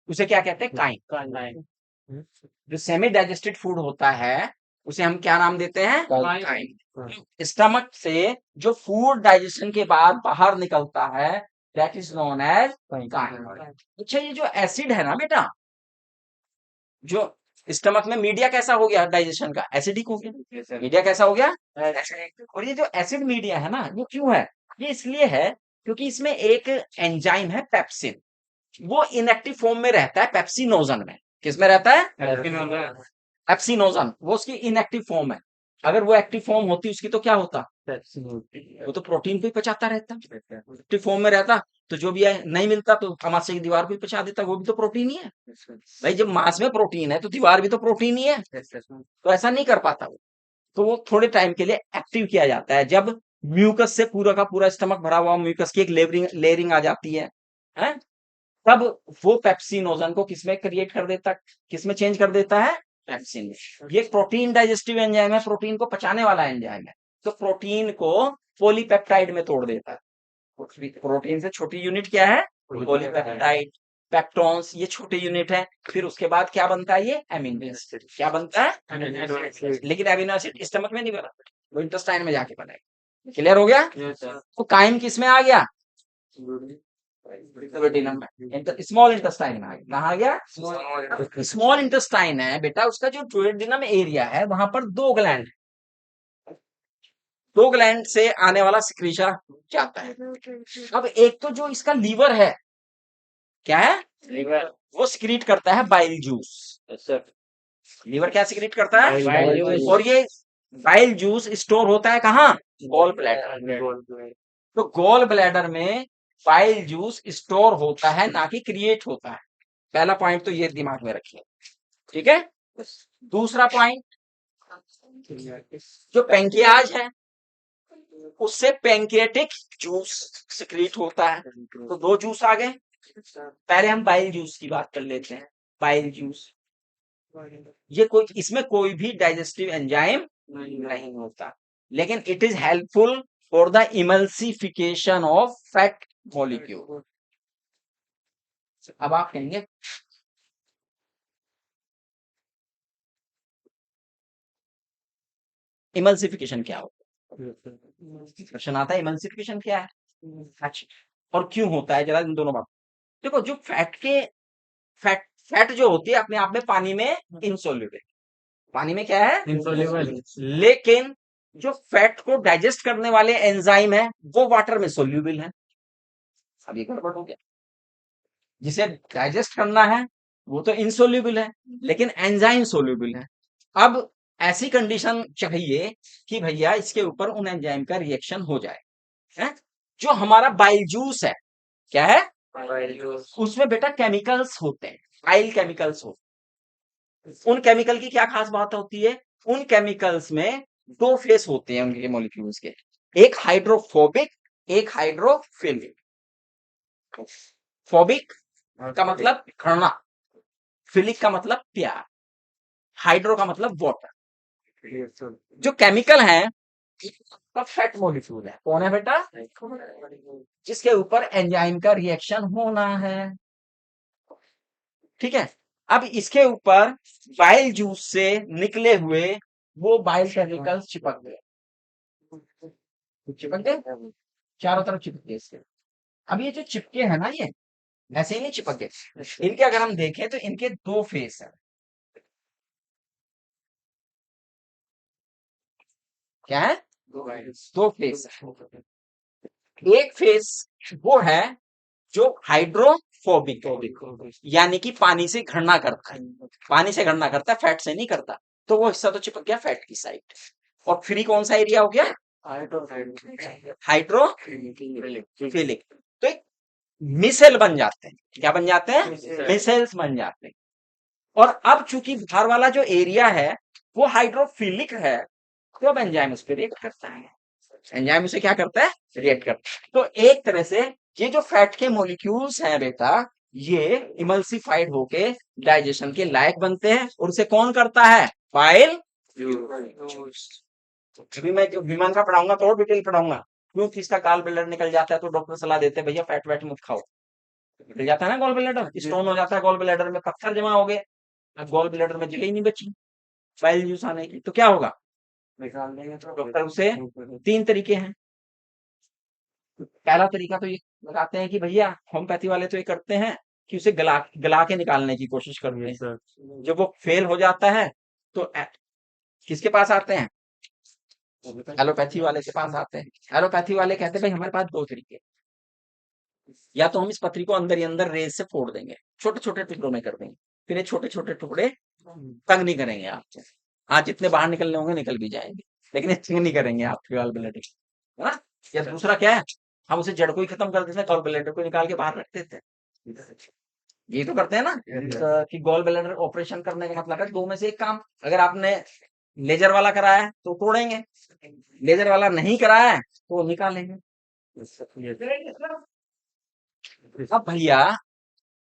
उसे क्या कहते हैं, काइम। जो सेमी डाइजेस्टेड फूड होता है उसे हम क्या नाम देते हैं, काइम। स्टमक से जो फूड डाइजेशन के बाद बाहर निकलता है that is known as chyme. अच्छा, ये जो एसिड है ना बेटा, जो स्टमक में मीडिया कैसा हो गया डाइजेशन का, एसिडिक हो गया। मीडिया कैसा हो गया, और ये जो एसिड मीडिया है ना, ये क्यों है, ये इसलिए है क्योंकि इसमें एक एंजाइम है पेप्सिन, वो इनएक्टिव फॉर्म में रहता है पेप्सिनोजन में। किसमें रहता है, पेप्सिनोजन, वो उसकी इनएक्टिव फॉर्म है। अगर वो एक्टिव फॉर्म होती उसकी तो क्या होता, वो तो प्रोटीन को ही पचाता रहता, एक्टिव फॉर्म में रहता तो जो भी है नहीं मिलता तो अमाशय की दीवार को ही पचा देता, वो भी तो प्रोटीन ही है भाई। जब मांस में प्रोटीन है तो दीवार भी तो प्रोटीन ही है, तो ऐसा नहीं कर पाता वो। तो वो थोड़े टाइम के लिए एक्टिव किया जाता है जब म्यूकस से पूरा का पूरा स्टमक भरा हुआ, म्यूकस की एक लेयरिंग आ जाती है, तब वो पेप्सिनोजन को किसमें क्रिएट कर देता, किसमें चेंज कर देता है, पेप्सिन में। ये प्रोटीन डाइजेस्टिव एंजाइम है, प्रोटीन को पचाने वाला एंजाइम है, तो प्रोटीन को पॉलीपेप्टाइड में तोड़ देता है। प्रोटीन से छोटी यूनिट क्या है, पॉलीपेप्टाइड। पेप्टॉन्स ये छोटे यूनिट है, फिर उसके बाद क्या बनता है, ये एमिनो एसिड। क्या बनता है, लेकिन एमिनो एसिड स्टमक में नहीं बना, वो इंटेस्टाइन में जाके बनेगा। क्लियर हो गया। तो काइम किस में आ गया, स्मॉल इंटेस्टाइन में आ गया। कहा गया, स्मॉल इंटेस्टाइन है बेटा, उसका जो डुओडेनम एरिया है वहां पर दो ग्लैंड, दो ग्लैंड से आने वाला सिक्रीशन जाता है। अब एक तो जो इसका लीवर है, क्या है, लीवर, वो सिक्रीट करता है बाइल जूस। लीवर क्या सिक्रीट करता है, बाइल जूस। और ये बाइल जूस स्टोर होता है कहाँ, गॉल ब्लैडर। तो गॉल ब्लैडर में बाइल जूस स्टोर होता है, ना कि क्रिएट होता है। पहला पॉइंट तो ये दिमाग में रखिए, ठीक है। दूसरा पॉइंट, जो पेंकियाज है उससे पेंक्रियाटिक जूस सिक्रीट होता है। तो दो जूस आ गए। पहले हम बाइल जूस की बात कर लेते हैं। बाइल जूस, ये कोई, इसमें कोई भी डाइजेस्टिव एंजाइम नहीं होता, लेकिन it is helpful for the emulsification of fat molecule. अब आप कहेंगे इमल्सिफिकेशन क्या होता है, क्वेश्चन आता है इमल्सिफिकेशन क्या है, अच्छा, और क्यों होता है, जरा इन दोनों बात देखो। जो फैट जो होती है अपने आप में पानी में इनसोल्यूबल, पानी में क्या है, इनसोल्यूबल। लेकिन जो फैट को डाइजेस्ट करने वाले एंजाइम है वो वाटर में सोल्यूबल है। अब ये गड़बड़ हो गया, जिसे डाइजेस्ट करना है वो तो इनसोल्यूबल है, लेकिन एंजाइम सोल्यूबल है। अब ऐसी कंडीशन चाहिए कि भैया इसके ऊपर उन एंजाइम का रिएक्शन हो जाए, है? जो हमारा बाइल जूस है, क्या है, बाइल जूस, उसमें बेटा केमिकल्स होते हैं, बाइल केमिकल्स होते हैं। उन केमिकल की क्या खास बात होती है, उन केमिकल्स में दो फेस होते हैं उनके मॉलिक्यूल्स के, एक हाइड्रोफोबिक, एक हाइड्रोफिलिक। फोबिक का मतलब घृणा, फिलिक का मतलब प्यार, हाइड्रो का मतलब वाटर। जो केमिकल है फैट मॉलिक्यूल है, कौन है बेटा, जिसके ऊपर एंजाइम का रिएक्शन होना है। ठीक है। अब इसके ऊपर बाइल जूस से निकले हुए वो बाइल केमिकल्स चिपक गए, चिपक गए, चारों तरफ चिपक गए इसके। अब ये जो चिपके हैं ना, ये ऐसे ही नहीं चिपक गए, इनके अगर हम देखें तो इनके दो फेस है। क्या है? दो फेस है। एक फेस वो है जो हाइड्रोफोबिक, यानी कि पानी से घृणा करता है, पानी से घृणा करता है, फैट से नहीं करता। तो वो हिस्सा तो चिपक गया फैट की साइड। और फ्री कौन सा एरिया हो गया? हाइड्रोफिलिक। तो एक मिसेल बन जाते हैं। क्या बन जाते हैं? मिसेल्स बन जाते हैं। और अब चूंकि बाहर वाला जो एरिया है वो हाइड्रोफिलिक है, तो अब एंजाइम उस पर रिएक्ट करता है। एंजाइम उसे क्या करता है? रिएक्ट करता है। तो एक तरह से ये जो फैट के मॉलिक्यूल्स हैं बेटा, ये इमल्सिफाइड होके डाइजेशन के लायक बनते हैं। और उसे कौन करता है? Bile juice. अभी मैं जो विमान का पढ़ाऊंगा तो और डिटेल पढ़ाऊंगा, क्यों किसका गॉल ब्लैडर निकल जाता है तो डॉक्टर सलाह देते हैं भैया फैट वैट मत खाओ। निकल जाता है ना गॉल ब्लैडर, स्टोन हो जाता है गॉल ब्लैडर में, पत्थर जमा हो गए, अब गॉल ब्लैडर में जगह ही नहीं बची बाइल जूस आने की, तो क्या होगा? निकाल देंगे। तो डॉक्टर उसे तीन तरीके हैं। पहला तरीका तो ये बताते हैं कि भैया होम्योपैथी वाले तो ये करते हैं कि उसे गला गला के निकालने की कोशिश करते हैं। जब वो फेल हो जाता है तो किसके पास आते हैं? एलोपैथी वाले के पास आते हैं। एलोपैथी वाले कहते हैं भाई हमारे पास दो तरीके, या तो हम इस पथरी को अंदर ही अंदर रेत से फोड़ देंगे, छोटे छोटे टुकड़ों में कर देंगे, फिर ये छोटे छोटे टुकड़े तंग नहीं करेंगे आपको। हाँ, जितने बाहर निकलने होंगे निकल भी जाएंगे, लेकिन ये तंग नहीं करेंगे आपके गॉल ब्लैडर, है ना। या दूसरा क्या है, हम उसे जड़ को ही खत्म कर देते हैं, गॉल ब्लैडर को निकाल के बाहर रख देते हैं। ये तो करते हैं ना कि गॉल ब्लैडर ऑपरेशन करने का मतलब है दो में से एक काम। अगर आपने लेजर वाला कराया है तो तोड़ेंगे, लेजर वाला नहीं कराया है तो निकालेंगे। अब भैया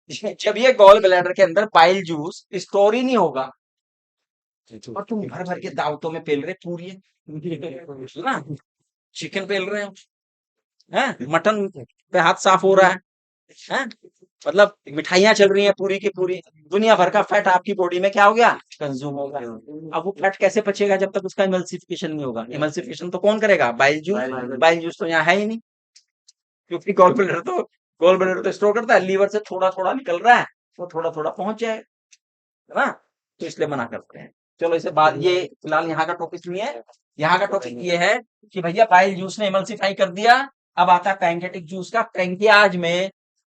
जब ये गॉल ब्लैडर के अंदर बाइल जूस स्टोर ही नहीं होगा, और तुम भर भर के दावतों में पेल रहे पूरी ना, चिकन पेल रहे हो, हैं मटन पे हाथ साफ हो रहा है, मतलब मिठाइयां चल रही हैं पूरी की पूरी, दुनिया भर का फैट आपकी बॉडी में क्या हो गया? कंज्यूम होगा। अब वो फैट कैसे पचेगा जब तक उसका इमल्सिफिकेशन नहीं होगा? इमल्सिफिकेशन तो कौन करेगा? Bile juice. बाइल जूस तो यहाँ है ही नहीं, क्योंकि गॉल ब्लैडर तो स्टोर करता है, लीवर से थोड़ा थोड़ा निकल रहा है, वो थोड़ा थोड़ा पहुंच जाए, है ना। तो इसलिए मना करते हैं। चलो इसे बात, ये फिलहाल यहाँ का टॉपिक नहीं है। यहाँ का टॉपिक ये है कि भैया बाइल जूस ने इमल्सिफाई कर दिया, अब आता है पैंकेटिक जूस का। पैंकियाज में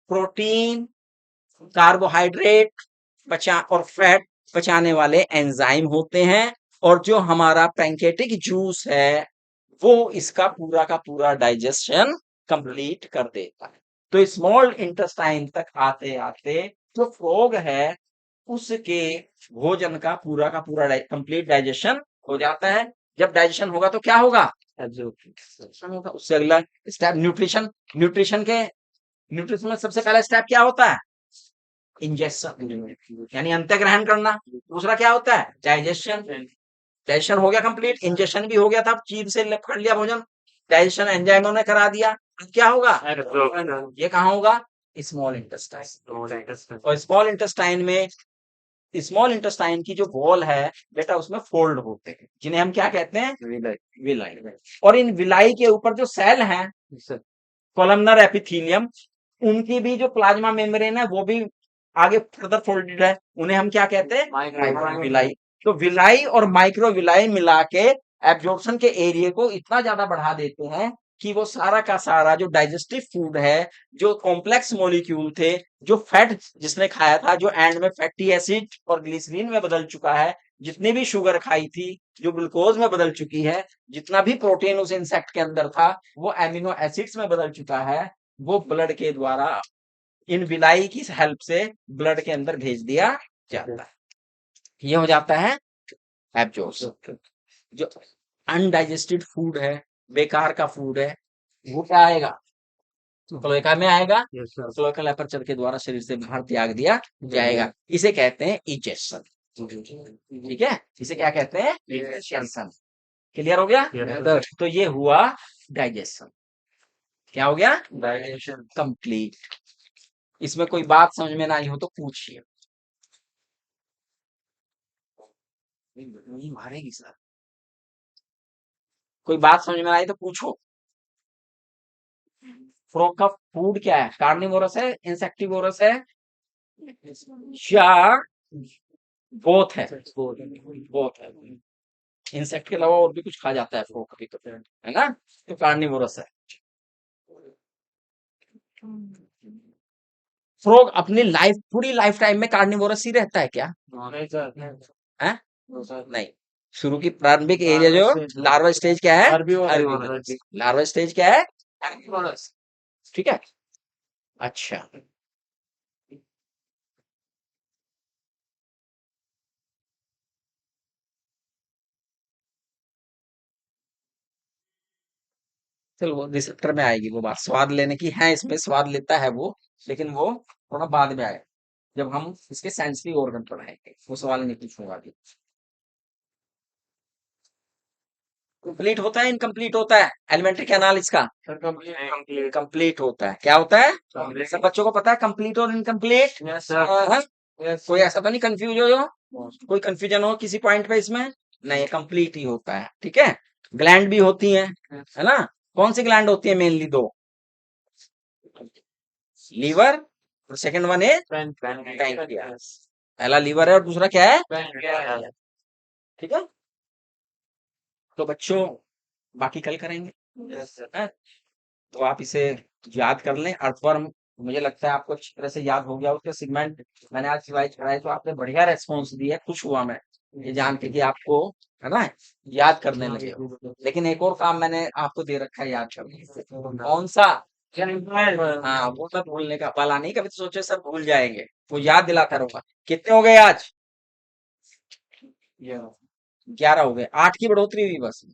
प्रोटीन, कार्बोहाइड्रेट पचा और फैट पचाने वाले एंजाइम होते हैं, और जो हमारा पैंकेटिक जूस है वो इसका पूरा का पूरा डाइजेशन कंप्लीट कर देता है। तो स्मॉल इंटेस्टाइन तक आते आते जो फ्रॉग है उसके भोजन का पूरा कंप्लीट डाइजेशन हो जाता है। जब डाइजेशन होगा तो क्या होगा? एब्जॉर्प्शन होगा। उससे अगला स्टेप न्यूट्रिशन। न्यूट्रिशन में सबसे पहला स्टेप क्या होता है? इंजेक्शन, यानी अंत्य ग्रहण करना। दूसरा क्या होता है? डाइजेशन। डाइजेशन हो गया कंप्लीट, इंजेक्शन भी हो गया था, चीज से कर लिया भोजन, डाइजेशन एंजाइमों ने करा दिया। अब क्या होगा? ये कहाँ होगा? Small intestine. और स्मॉल इंटेस्टाइन की जो वॉल है बेटा उसमें फोल्ड होते हैं, जिन्हें हम क्या कहते हैं? विलाई। और इन विलाई के ऊपर जो सेल हैं कॉलमनर एपिथेलियम, उनकी भी जो प्लाज्मा मेम्ब्रेन है वो भी आगे फर्दर फोल्डेड है, उन्हें हम क्या कहते हैं? माइक्रोविलाई। तो विलाई और माइक्रोविलाई मिला के एब्जॉर्प्शन के एरिया को इतना ज्यादा बढ़ा देते हैं कि वो सारा का सारा जो डाइजेस्टिव फूड है, जो कॉम्प्लेक्स मॉलिक्यूल थे, जो फैट जिसने खाया था, जो एंड में फैटी एसिड और ग्लिसरीन में बदल चुका है, जितनी भी शुगर खाई थी जो ग्लूकोज में बदल चुकी है, जितना भी प्रोटीन उस इंसेक्ट के अंदर था वो एमिनो एसिड्स में बदल चुका है, वो ब्लड के द्वारा इन विलाई की हेल्प से ब्लड के अंदर भेज दिया जाता है। ये हो जाता है एब्जॉर्प्शन। जो अनडाइजेस्टेड फूड है, बेकार का फूड है, वो क्या आएगा? क्लोएका में आएगा, क्लोएकल एपर्चर के द्वारा शरीर से बाहर त्याग दिया जाएगा। इसे कहते हैं इजेक्शन। ठीक है, इसे क्या कहते हैं? इजेक्शन। क्लियर हो गया? तो ये हुआ डाइजेशन। क्या हो गया? Digestion complete. इसमें कोई बात समझ में ना आई हो तो पूछिए। नहीं मारेगी सर। कोई बात समझ में आई तो पूछो। फ्रॉग का फूड क्या है? कार्निवोरस है, इंसेक्टिवोरस है, या बोथ है? बोथ है। इंसेक्ट के अलावा और भी कुछ खा जाता है फ्रॉग कभी तो, है ना? तो कार्निवोरस है। फ्रॉग अपनी लाइफ, पूरी लाइफ टाइम में कार्निवोरस ही रहता है क्या? नहीं सर, है? सर नहीं। शुरू की प्रारंभिक एज है जो लार्वा स्टेज क्या है? Herbivorous। लार्वा स्टेज क्या है? Herbivorous। ठीक है। अच्छा, चलो वो रिसेप्टर में आएगी वो बात, स्वाद लेने की है, इसमें स्वाद लेता है वो, लेकिन वो थोड़ा बाद में आएगा जब हम इसके सेंसरी ऑर्गन पढ़ाएंगे, वो सवाल नहीं पूछूंगा अभी। कंप्लीट होता है, इनकम्प्लीट होता है? एलिमेंट्री कैनाल इसका सर कंप्लीट। कंप्लीट होता है। क्या होता है? Complete। सब बच्चों को पता है कंप्लीट और इनकम्प्लीट? Yes sir. यस कोई ऐसा तो नहीं कंफ्यूज हो, कोई कंफ्यूजन हो किसी पॉइंट पे इसमें? नहीं, कंप्लीट ही होता है। ठीक है। ग्लैंड भी होती है, है ना? कौन सी ग्लैंड होती है? मेनली दो, लीवर और सेकंड वन है पैंक्रियास। पहला लीवर है और दूसरा क्या है? ठीक है। तो बच्चों बाकी कल करेंगे, है? तो आप इसे याद कर लें। अर्थवर्म मुझे लगता है आपको अच्छी तरह से याद हो गया। उसके सेगमेंट मैंने आज रिवाइज कराए तो आपने बढ़िया रेस्पॉन्स दिया, खुश हुआ मैं ये जान के कि आपको, है ना, याद करने लगे हो। लेकिन एक और काम मैंने आपको दे रखा है याद करने, कौन सा? हाँ, वो मैं भूलने का वाला नहीं, कभी तो सोचे सर भूल जाएंगे, वो याद दिलाता रहूंगा। कितने हो गए आज? 11 हो गए। 8 की बढ़ोतरी हुई बस,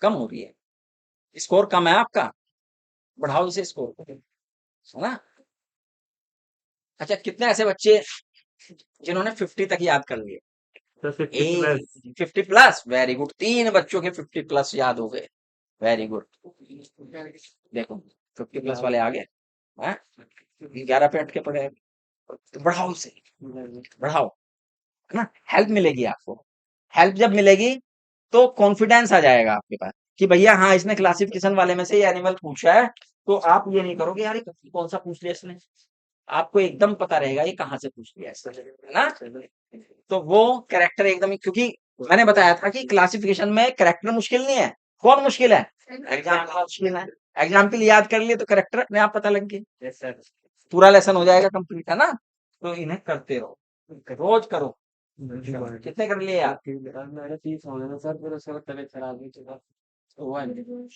कम हो रही है। स्कोर कम है आपका, बढ़ाओ इसे स्कोर, है ना? अच्छा, कितने ऐसे बच्चे जिन्होंने 50 तक याद कर लिए? 50 प्लस, वेरी गुड। 3 बच्चों के 50 प्लस याद हो गए, वेरी गुड। देखो 50 प्लस वाले आ गए, हैं? 11 पे अटके पड़े हैं। तो बढ़ाओ इसे, बढ़ाओ, है ना? हेल्प मिलेगी आपको। हेल्प जब मिलेगी तो कॉन्फिडेंस आ जाएगा आपके पास कि भैया हाँ इसने क्लासिफिकेशन वाले में से ये एनिमल पूछा है। तो आप ये नहीं करोगे यार ये कौन सा पूछ लिया इसने, आपको एकदम पता रहेगा ये कहाँ से पूछ लिया इसने, है ना? तो वो कैरेक्टर एकदम ही, क्योंकि मैंने बताया था कि क्लासिफिकेशन में कैरेक्टर मुश्किल नहीं है। कौन मुश्किल है? एग्जाम्पल मुश्किल है। एग्जाम्पल याद कर लिए तो कैरेक्टर अपने आप पता लग गया, पूरा लेसन हो जाएगा कंप्लीट, है ना? तो इन्हें करते रहो, रोज करो। कितने कर लिए आप? मेरे 30 हो गए सर, फिर उसके बाद तबीयत खराब हुई थी। हुआ नहीं।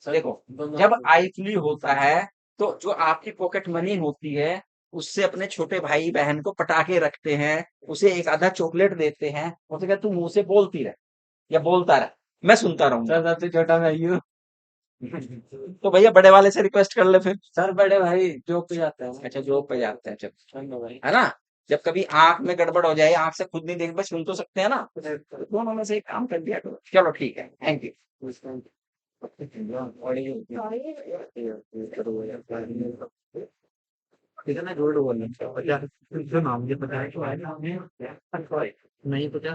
देखो जब आईफली होता है तो जो आपकी पॉकेट मनी होती है उससे अपने छोटे भाई बहन को पटाखे रखते हैं, उसे एक आधा चॉकलेट देते हैं, उसे कहते तू मुंह से बोलती रह या बोलता रह, मैं सुनता रहूंगा। सर सबसे छोटा मैं ही हूँ। तो भैया बड़े वाले से रिक्वेस्ट कर ले फिर। सर बड़े भाई जॉब पे जाते हैं। अच्छा, जॉब पे जाते हैं, चलो, चलो भाई। है ना? जब कभी आंख में गड़बड़ हो जाए, आंख से खुद नहीं देख बस सुन तो सकते हैं ना, तो दोनों में से एक काम कर दिया करो। चलो ठीक है, थैंक यू। कितना गोल्ड बोलना है? 50 नाम मुझे पता है कि नहीं पता।